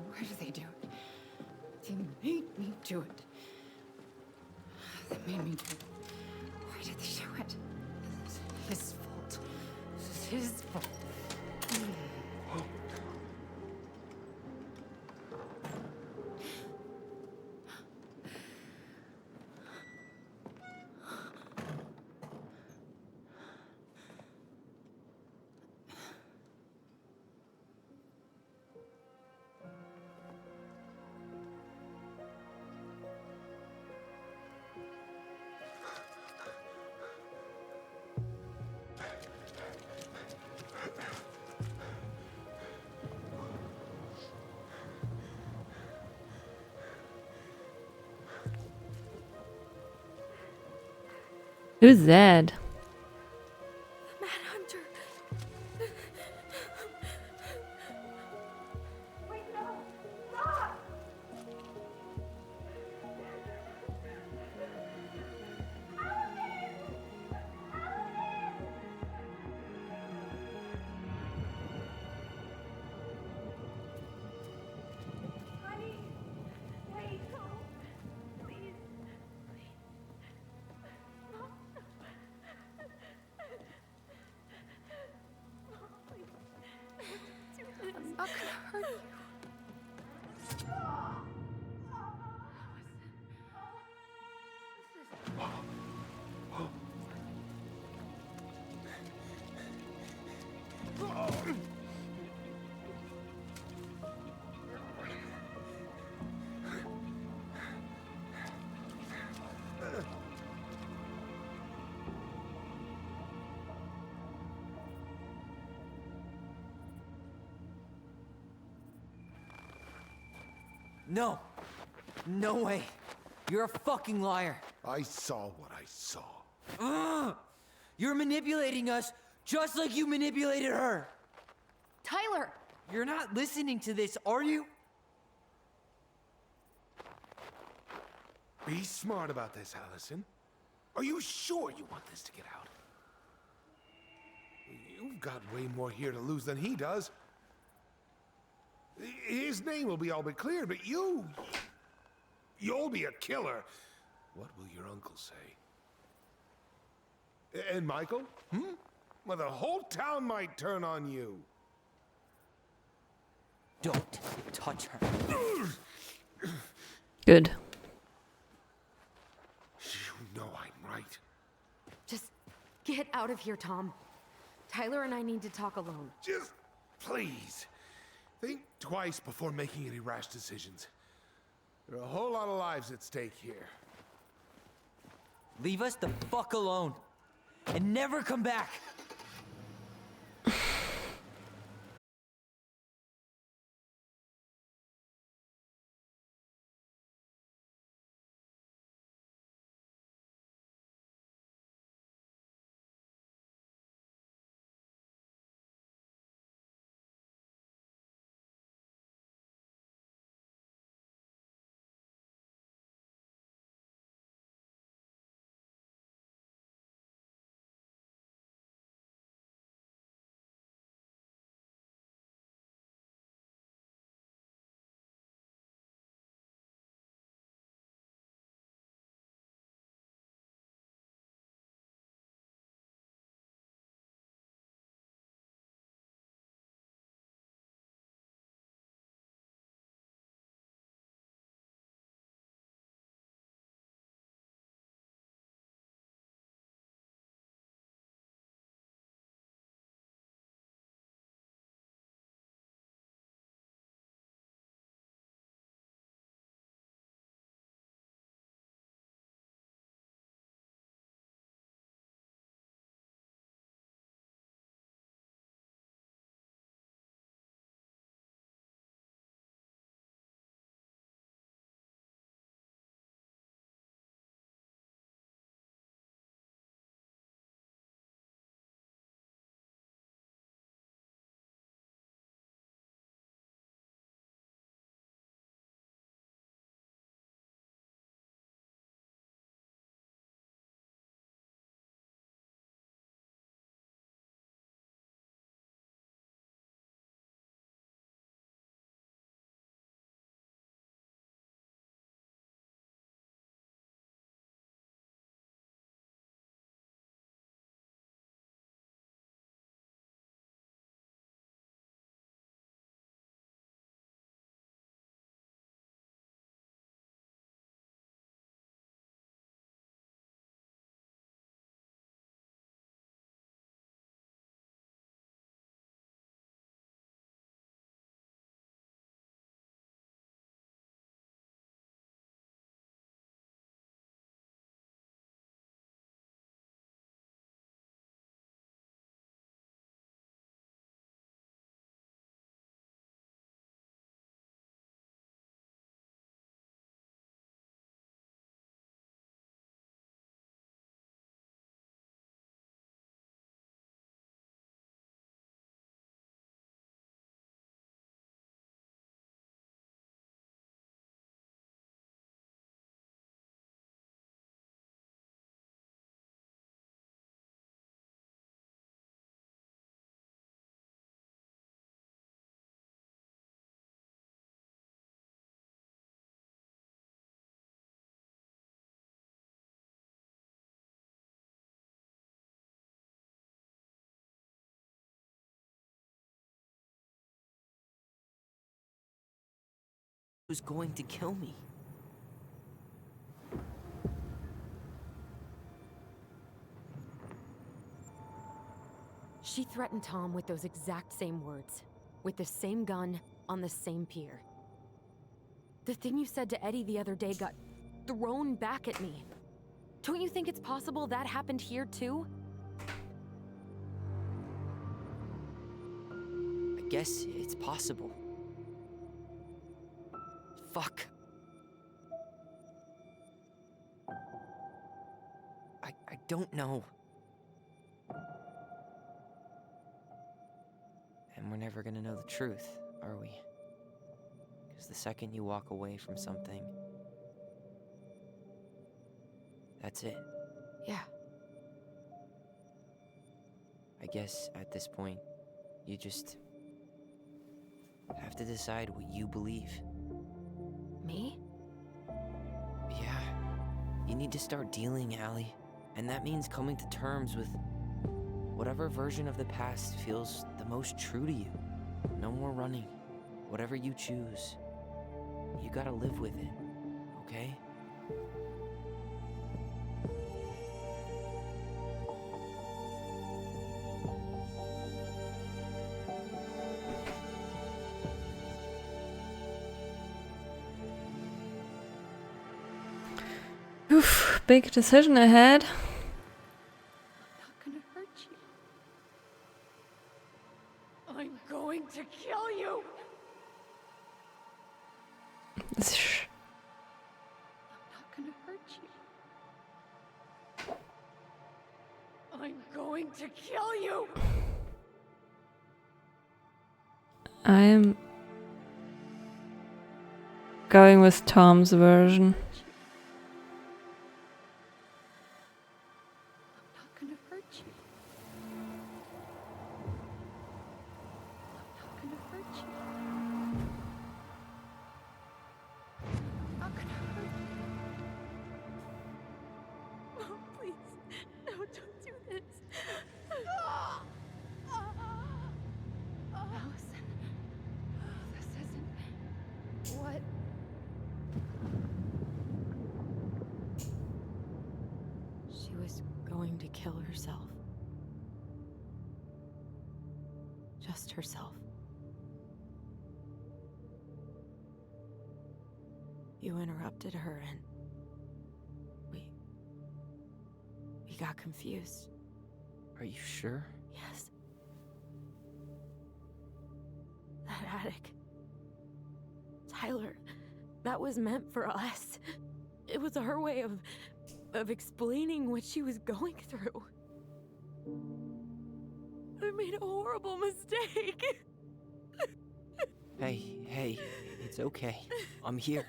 Why do they do it? They made me do it. They made me do it. Why did they do it? It's his fault. This is his fault. Who's that? Mad Hunter. No. No way. You're a fucking liar. I saw what I saw. Ugh! You're manipulating us just like you manipulated her. Tyler! You're not listening to this, are you? Be smart about this, Allison. Are you sure you want this to get out? You've got way more here to lose than he does. His name will be all but clear, but you'll be a killer. What will your uncle say? And Michael? Well, the whole town might turn on you. Don't touch her. Good. You know I'm right. Just get out of here, Tom. Tyler and I need to talk alone. Just please, think twice before making any rash decisions. There are a whole lot of lives at stake here. Leave us the fuck alone. And never come back. Who's going to kill me? She threatened Tom with those exact same words. With the same gun, on the same pier. The thing you said to Eddie the other day got thrown back at me. Don't you think it's possible that happened here too? I guess it's possible. fuck? I don't know. And we're never gonna know the truth, are we? Because the second you walk away from something, that's it. Yeah. I guess at this point, you just have to decide what you believe. Me? Yeah. You need to start dealing, Allie. And that means coming to terms with whatever version of the past feels the most true to you. No more running. Whatever you choose, you gotta live with it, okay? Oof, big decision ahead. I'm not gonna hurt you. I'm going to kill you. Shh. I'm not gonna hurt you. I'm going to kill you. I'm going with Tom's version. I'm not gonna hurt you. I'm not gonna hurt you. I'm not gonna hurt you. Oh, please. No, don't do this. Allison, this isn't what... She was going to kill herself. Just herself. You interrupted her and we got confused. Are you sure? Yes. That attic. Tyler, that was meant for us. It was her way of explaining what she was going through. I made a horrible mistake. Hey, it's okay. I'm here.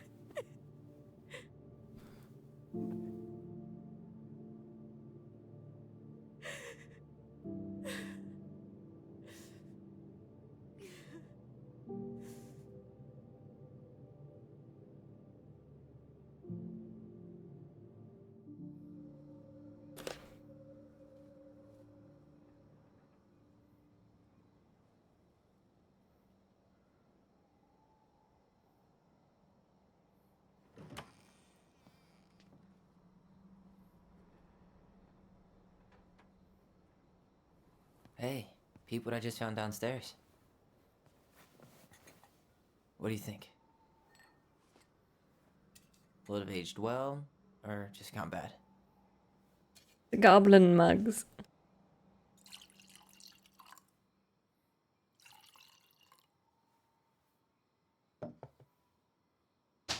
Hey, peep what I just found downstairs. What do you think? Will it have aged well, or just gone bad? The goblin mugs.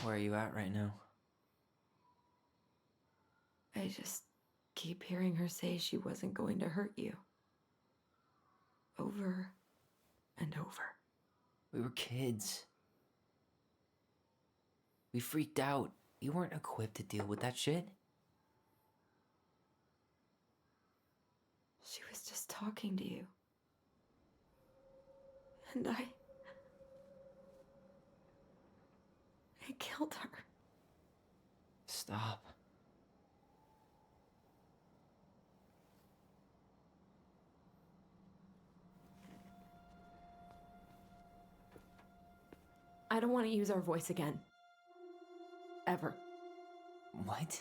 Where are you at right now? I just keep hearing her say she wasn't going to hurt you. Over and over. We were kids. We freaked out. You weren't equipped to deal with that shit. She was just talking to you. And I killed her. Stop. I don't want to use our voice again. Ever. What?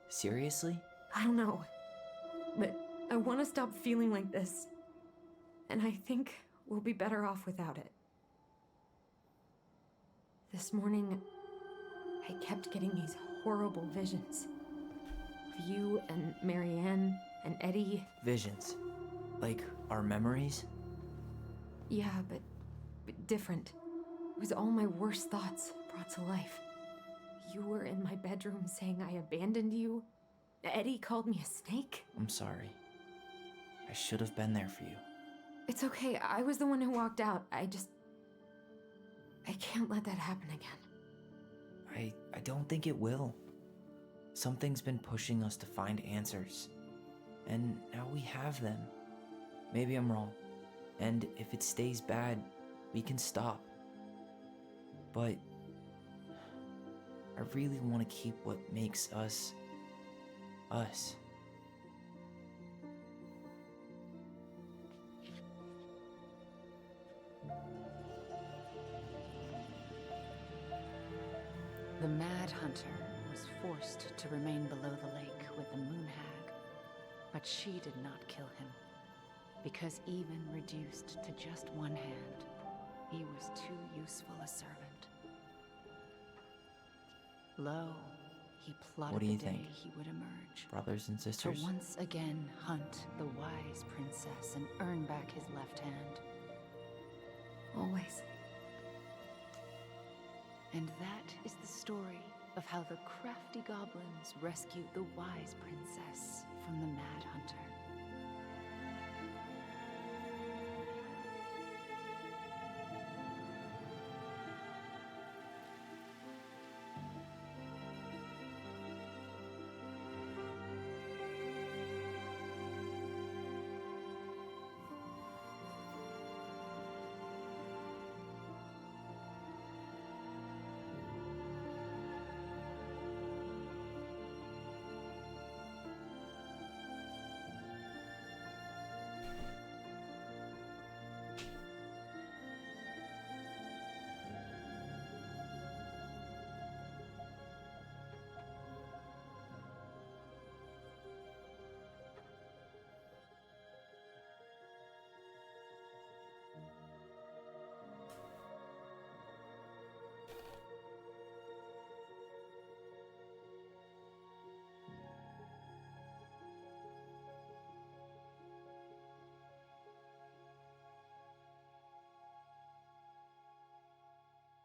Seriously? I don't know. But I want to stop feeling like this. And I think we'll be better off without it. This morning, I kept getting these horrible visions. Of you and Marianne and Eddie. Visions. Like our memories? Yeah, but different. It was all my worst thoughts brought to life. You were in my bedroom saying I abandoned you? Eddie called me a snake? I'm sorry. I should have been there for you. It's okay, I was the one who walked out. I can't let that happen again. I don't think it will. Something's been pushing us to find answers. And now we have them. Maybe I'm wrong. And if it stays bad, we can stop. But I really want to keep what makes us, us. The Mad Hunter was forced to remain below the lake with the Moon Hag, but she did not kill him, because even reduced to just one hand, he was too useful a servant. Lo, he plotted What do you the day think? he would emerge, Brothers and to sisters? once again hunt the wise princess and earn back his left hand. Always. And that is the story of how the crafty goblins rescued the wise princess from the Mad Hunter.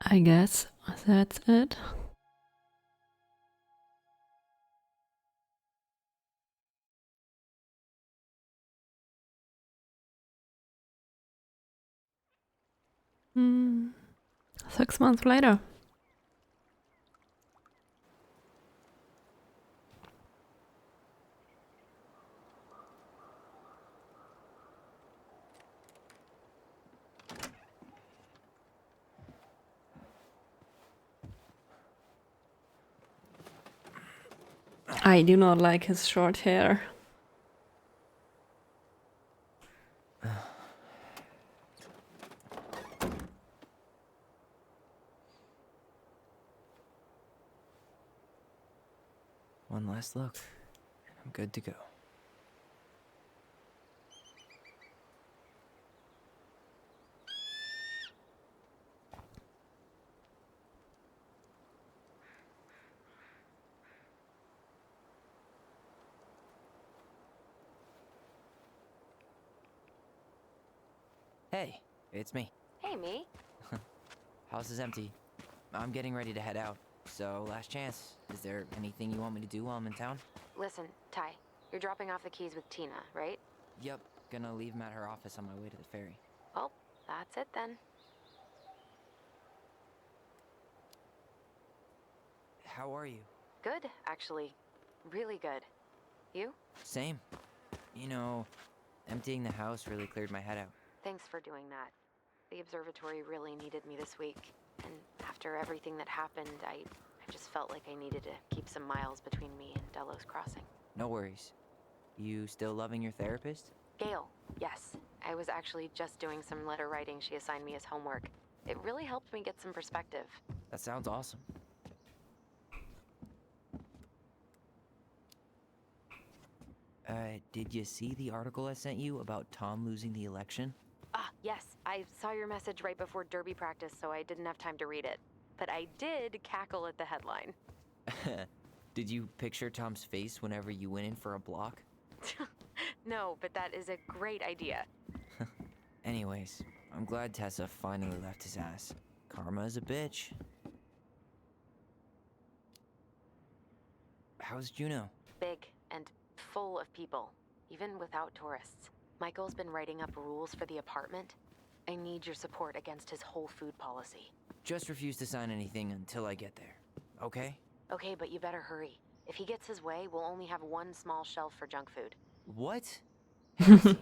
I guess that's it. Hmm. 6 months later. I do not like his short hair. One last look, and I'm good to go. Hey, it's me. Hey, me. House is empty. I'm getting ready to head out. So, last chance. Is there anything you want me to do while I'm in town? Listen, Ty, you're dropping off the keys with Tina, right? Yep, gonna leave them at her office on my way to the ferry. Well, that's it then. How are you? Good, actually. Really good. You? Same. You know, emptying the house really cleared my head out. Thanks for doing that. The observatory really needed me this week. And after everything that happened, I just felt like I needed to keep some miles between me and Delos Crossing. No worries. You still loving your therapist? Gail, yes. I was actually just doing some letter writing she assigned me as homework. It really helped me get some perspective. That sounds awesome. Did you see the article I sent you about Tom losing the election? Ah, yes. I saw your message right before derby practice, so I didn't have time to read it. But I did cackle at the headline. Did you picture Tom's face whenever you went in for a block? No, but that is a great idea. Anyways, I'm glad Tessa finally left his ass. Karma is a bitch. how's Juno? Big and full of people, even without tourists. Michael's been writing up rules for the apartment. I need your support against his whole food policy. Just refuse to sign anything until I get there, okay? Okay, but you better hurry. If he gets his way, we'll only have one small shelf for junk food. What? Heresy.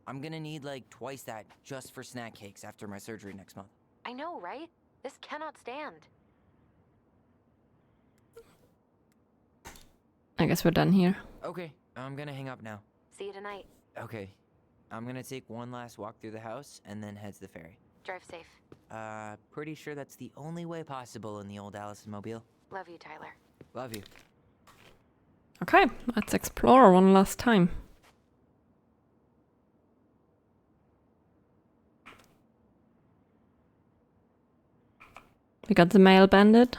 I'm gonna need like twice that just for snack cakes after my surgery next month. I know, right? This cannot stand. I guess we're done here. Okay, I'm gonna hang up now. See you tonight. Okay, I'm gonna take one last walk through the house and then head to the ferry. Drive safe. Pretty sure that's the only way possible in the old Allison mobile. Love you, Tyler. Love you. Okay, let's explore one last time. We got the male bandit.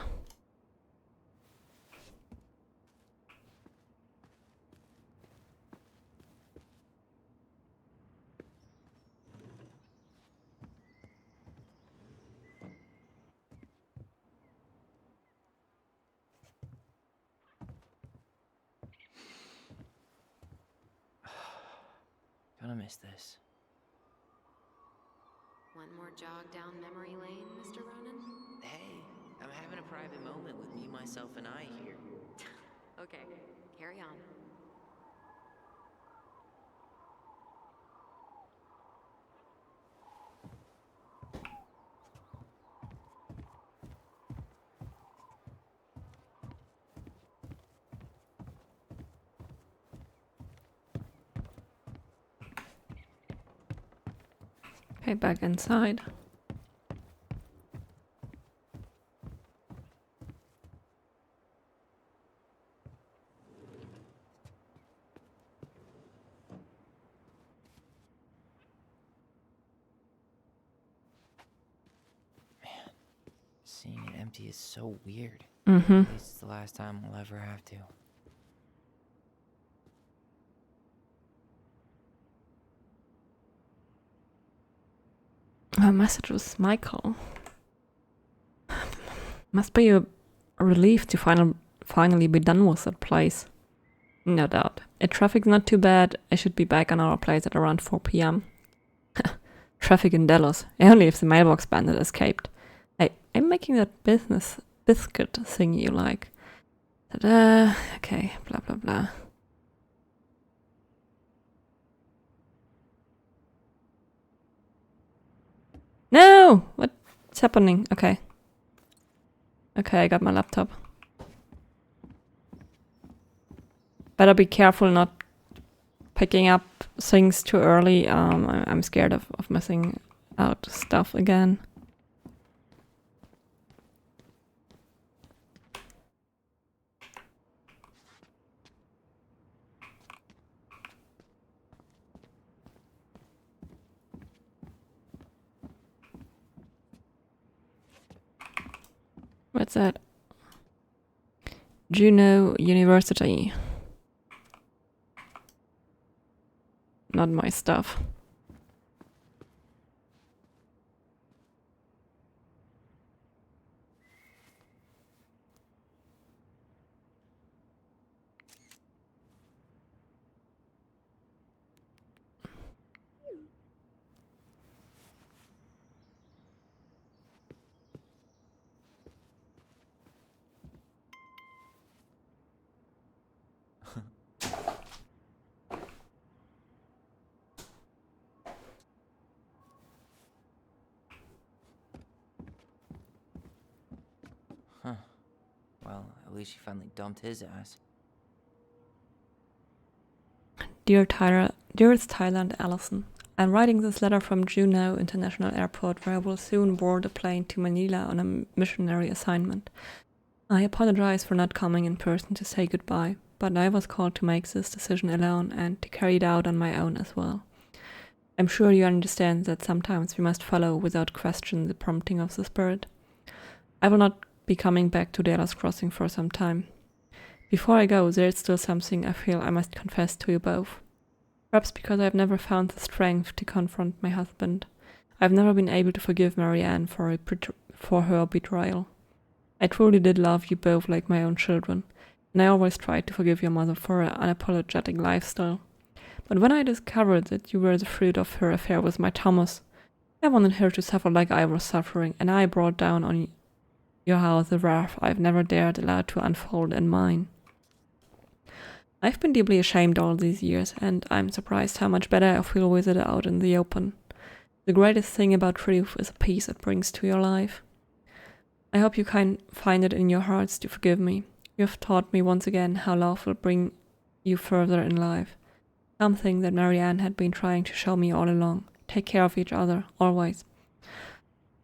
Gonna miss this. One more jog down memory lane, Mr. Ronan? Hey, I'm having a private moment with me, myself, and I here. Okay, carry on. Okay, back inside. Seeing it empty is so weird. Mm-hmm. At least it's the last time we'll ever have to. A message was Michael. Must be a relief to finally be done with that place. No doubt. If traffic's not too bad, I should be back on our place at around 4 p.m. Traffic in Delos. Only if the mailbox bandit escaped. I'm making that business biscuit thing you like. Ta-da. Okay, blah blah blah. No! What's happening? Okay. Okay, I got my laptop. Better be careful not picking up things too early. I'm scared of missing out stuff again. What's that? Juno University. Not my stuff. Huh. Well, at least she finally dumped his ass. Dearest Tyler and Allison, I'm writing this letter from Juneau International Airport, where I will soon board a plane to Manila on a missionary assignment. I apologize for not coming in person to say goodbye, but I was called to make this decision alone and to carry it out on my own as well. I'm sure you understand that sometimes we must follow without question the prompting of the Spirit. I will not be coming back to Delos Crossing for some time. Before I go, there is still something I feel I must confess to you both. Perhaps because I have never found the strength to confront my husband. I have never been able to forgive Marianne for her betrayal. I truly did love you both like my own children, and I always tried to forgive your mother for her unapologetic lifestyle. But when I discovered that you were the fruit of her affair with my Thomas, I wanted her to suffer like I was suffering, and I brought down on your house the wrath I've never dared allow to unfold in mine. I've been deeply ashamed all these years, and I'm surprised how much better I feel with it out in the open. The greatest thing about truth is the peace it brings to your life. I hope you can find it in your hearts to forgive me. You have taught me once again how love will bring you further in life. Something that Marianne had been trying to show me all along. Take care of each other, always.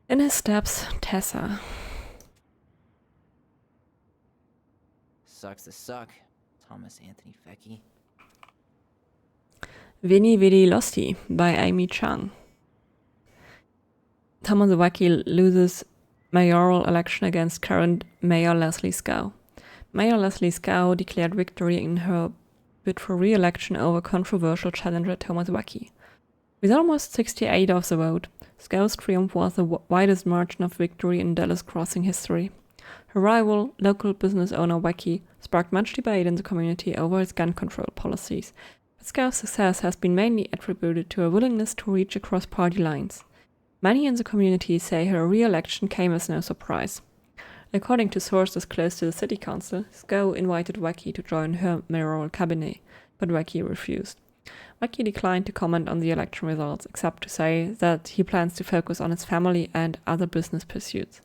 In his steps, Tessa. Sucks to suck, Thomas Anthony Fecky. Veni Vidi Losti by Amy Chung. Thomas Wacky loses mayoral election against current Mayor Leslie Scow. Mayor Leslie Scow declared victory in her bid for re-election over controversial challenger Thomas Wacky. With almost 68% of the vote, Scow's triumph was the widest margin of victory in Dallas Crossing history. Her rival, local business owner Wacky, sparked much debate in the community over his gun control policies, but Scow's success has been mainly attributed to her willingness to reach across party lines. Many in the community say her re-election came as no surprise. According to sources close to the city council, Scow invited Wacky to join her mayoral cabinet, but Wacky refused. Wacky declined to comment on the election results, except to say that he plans to focus on his family and other business pursuits.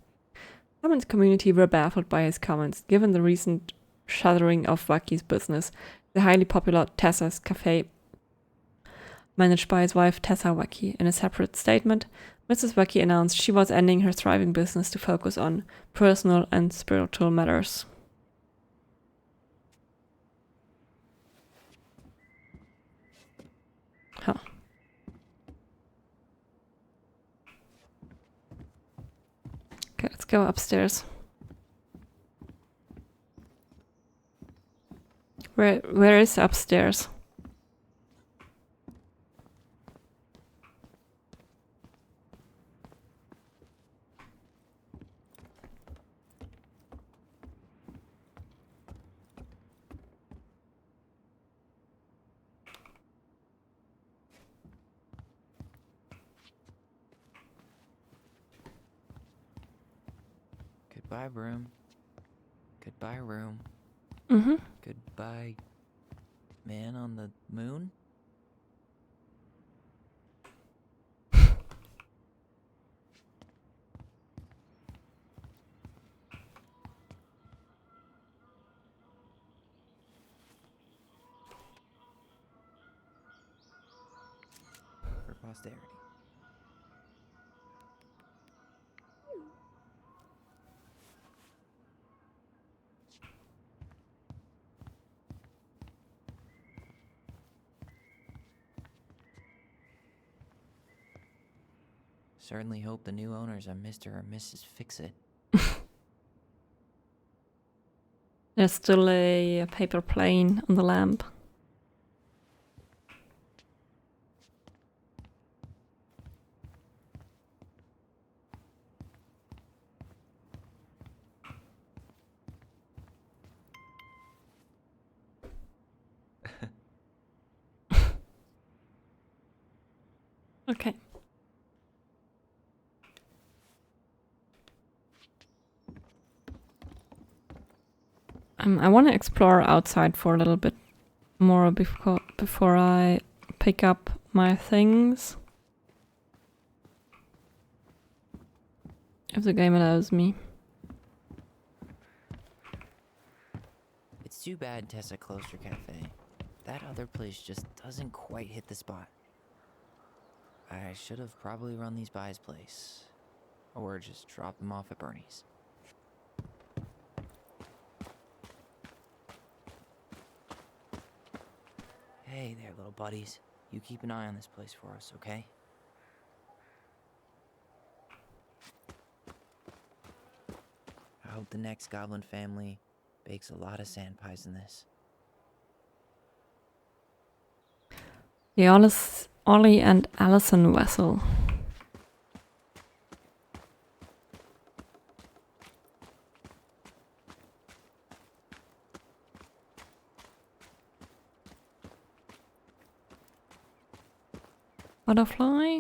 Some in the community were baffled by his comments, given the recent shuttering of Wacky's business, the highly popular Tessa's Cafe, managed by his wife Tessa Wacky. In a separate statement, Mrs. Wacky announced she was ending her thriving business to focus on personal and spiritual matters. Huh. Okay, let's go upstairs. Where is upstairs? Goodbye, room. Goodbye, room. Mm-hmm. Goodbye, man on the moon? For posterity. Certainly hope the new owners are Mr. or Mrs. Fix-It. There's still a paper plane on the lamp. Okay. I want to explore outside for a little bit more before I pick up my things. If the game allows me. It's too bad Tessa closed her cafe. That other place just doesn't quite hit the spot. I should have probably run these by his place. Or just dropped them off at Bernie's. Hey there, little buddies. You keep an eye on this place for us, okay? I hope the next goblin family bakes a lot of sand pies in this. The Ollie and Allison vessel. Butterfly.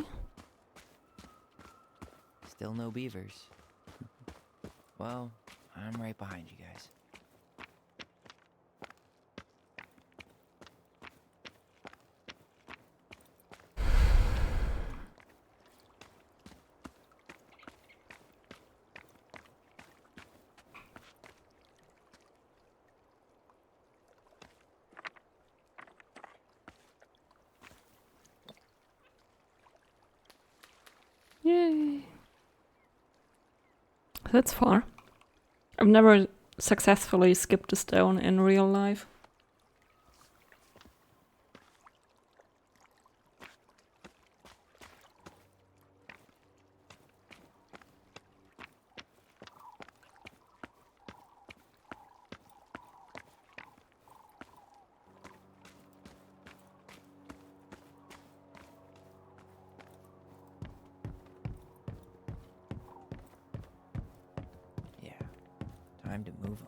Still no beavers. Well, I'm right behind you guys. Yay. That's far. I've never successfully skipped a stone in real life. Yeah, time to move on.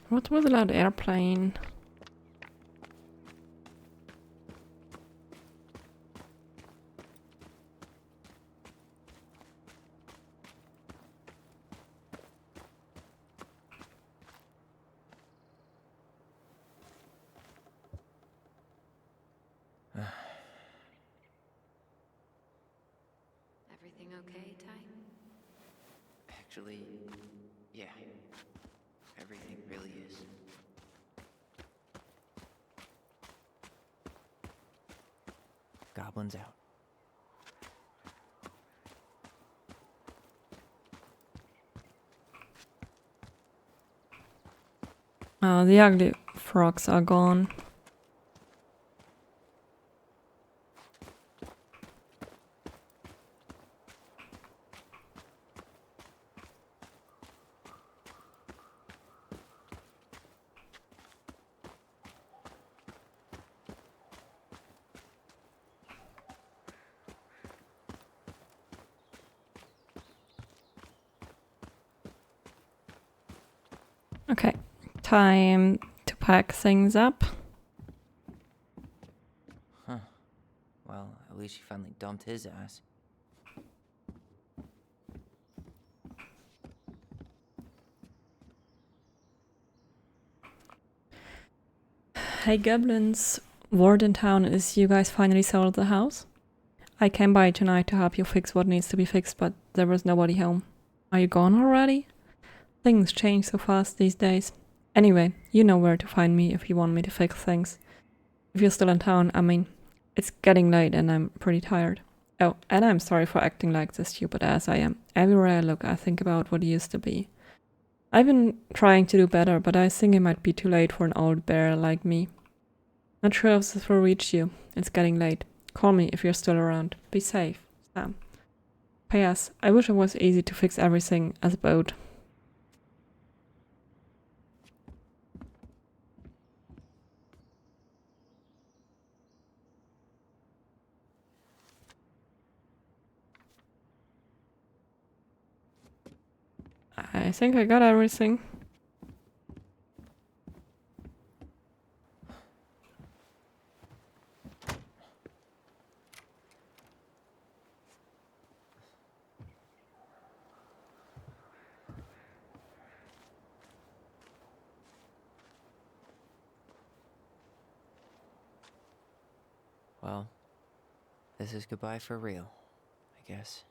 What was that airplane? Everything okay, Ty? Actually, yeah. Everything really is. Goblins out. The ugly frogs are gone. Okay, time to pack things up. Huh. Well, at least you finally dumped his ass. Hey goblins, word in town is you guys finally sold the house? I came by tonight to help you fix what needs to be fixed, but there was nobody home. Are you gone already? Things change so fast these days. Anyway, you know where to find me if you want me to fix things. If you're still in town, I mean, it's getting late and I'm pretty tired. Oh, and I'm sorry for acting like this stupid ass I am. Everywhere I look, I think about what used to be. I've been trying to do better, but I think it might be too late for an old bear like me. Not sure if this will reach you. It's getting late. Call me if you're still around. Be safe, Sam. P.S. I wish it was easy to fix everything as a boat. I think I got everything. Well, this is goodbye for real, I guess.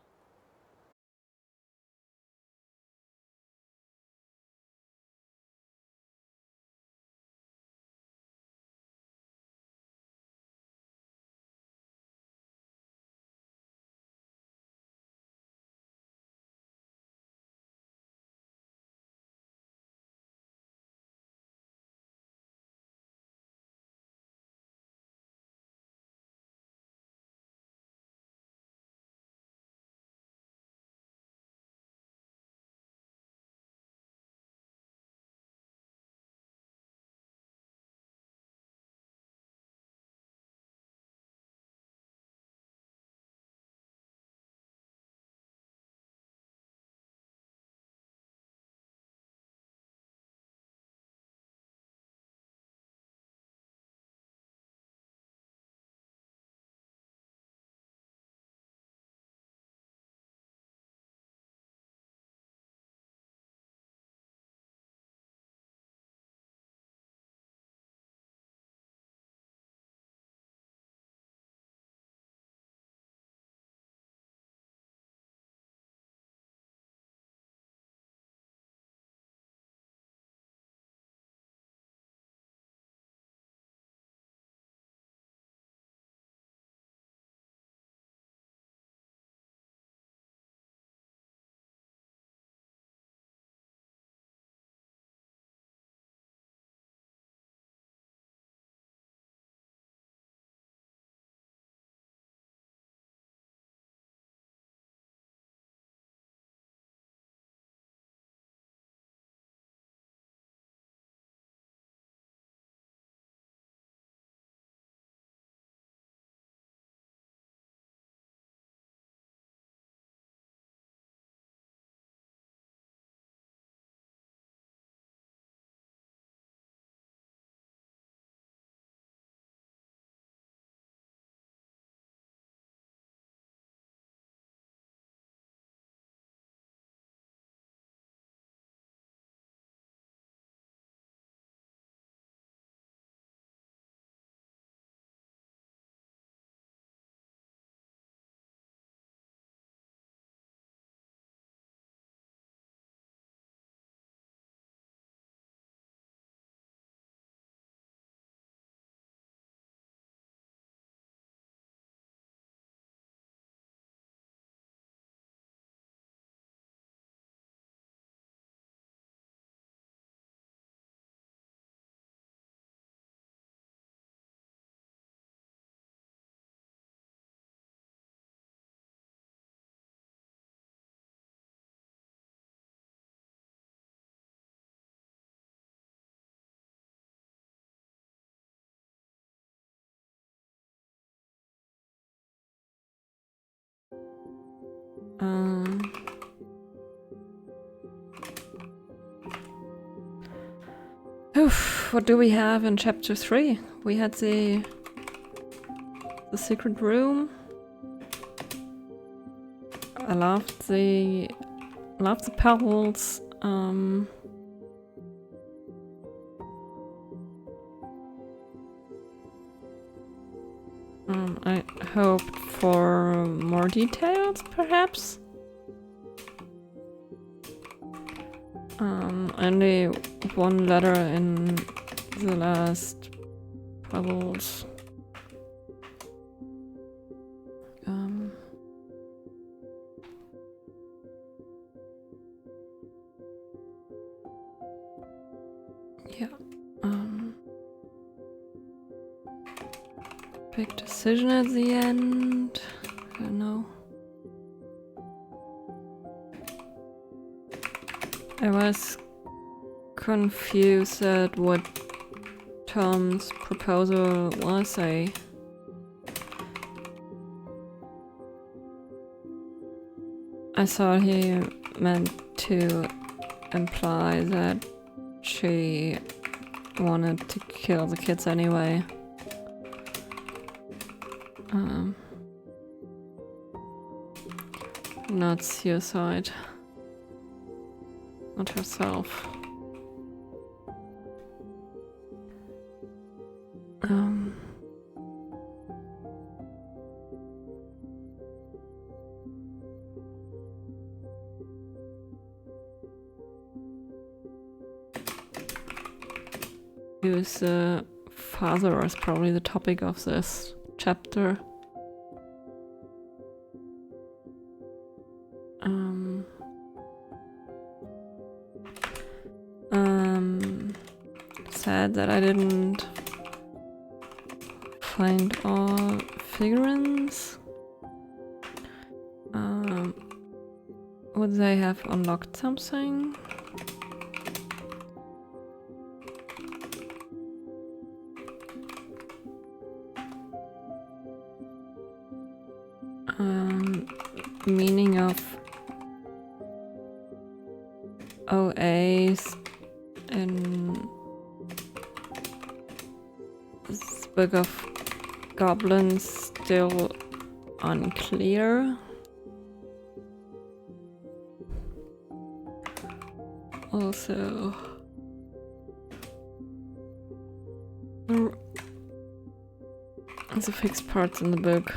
Oof, what do we have in chapter 3? We had the secret room. I loved the pebbles. I hoped for more details, perhaps. Only one letter in the last puzzles. Yeah. Big decision at the end. I don't know. I was confused at what Tom's proposal was. I thought he meant to imply that she wanted to kill the kids anyway. Not suicide. Not herself. Who's the father is probably the topic of this chapter. Sad that I didn't find all figurines. Would they have unlocked something? Meaning of OAs in this Book of Goblins still unclear. Also, the fixed parts in the book.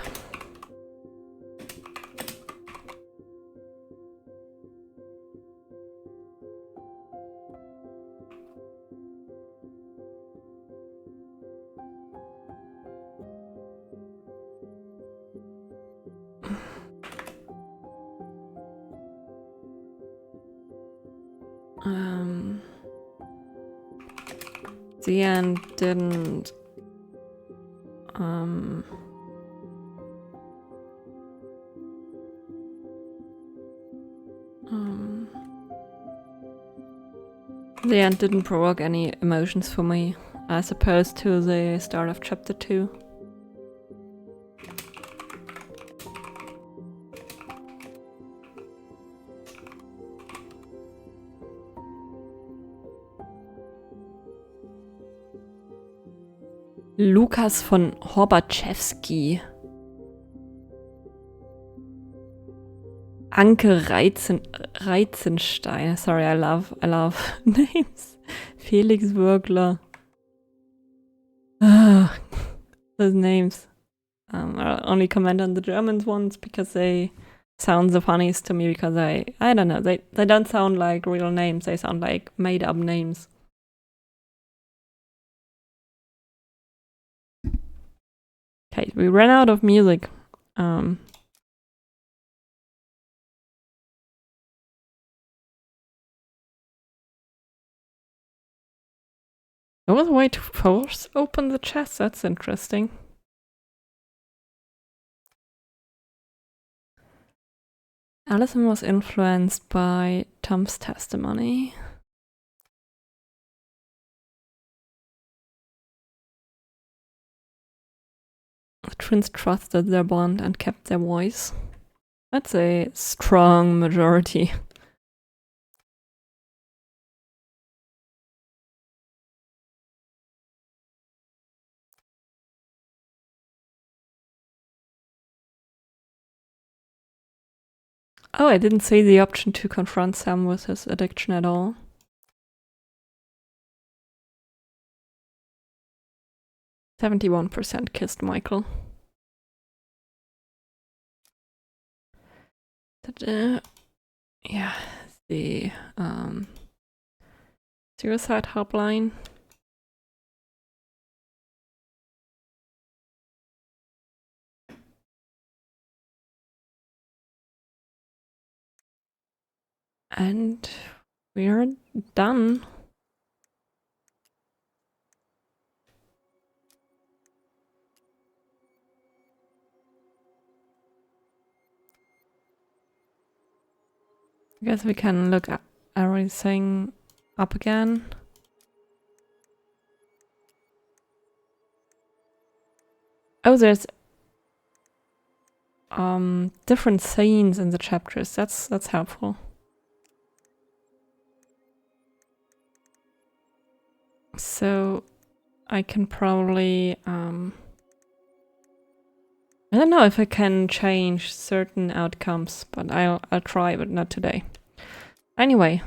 The end didn't the end didn't provoke any emotions for me as opposed to the start of chapter 2. Lukas von Horbaczewski. Anke Reitzenstein. Sorry, I love names. Felix Würgler. Those names. I'll only comment on the German ones because they sound the funniest to me because I don't know, they don't sound like real names, they sound like made up names. Okay, we ran out of music. I was a way to force open the chest, that's interesting. Allison was influenced by Tom's testimony. The twins trusted their bond and kept their voice. That's a strong majority. Oh, I didn't see the option to confront Sam with his addiction at all. "71% kissed Michael." Yeah, the suicide helpline. And we're done. I guess we can look at everything up again. Oh, there's different scenes in the chapters. That's helpful. So I can probably I don't know if I can change certain outcomes, but I'll try, but not today. Anyway,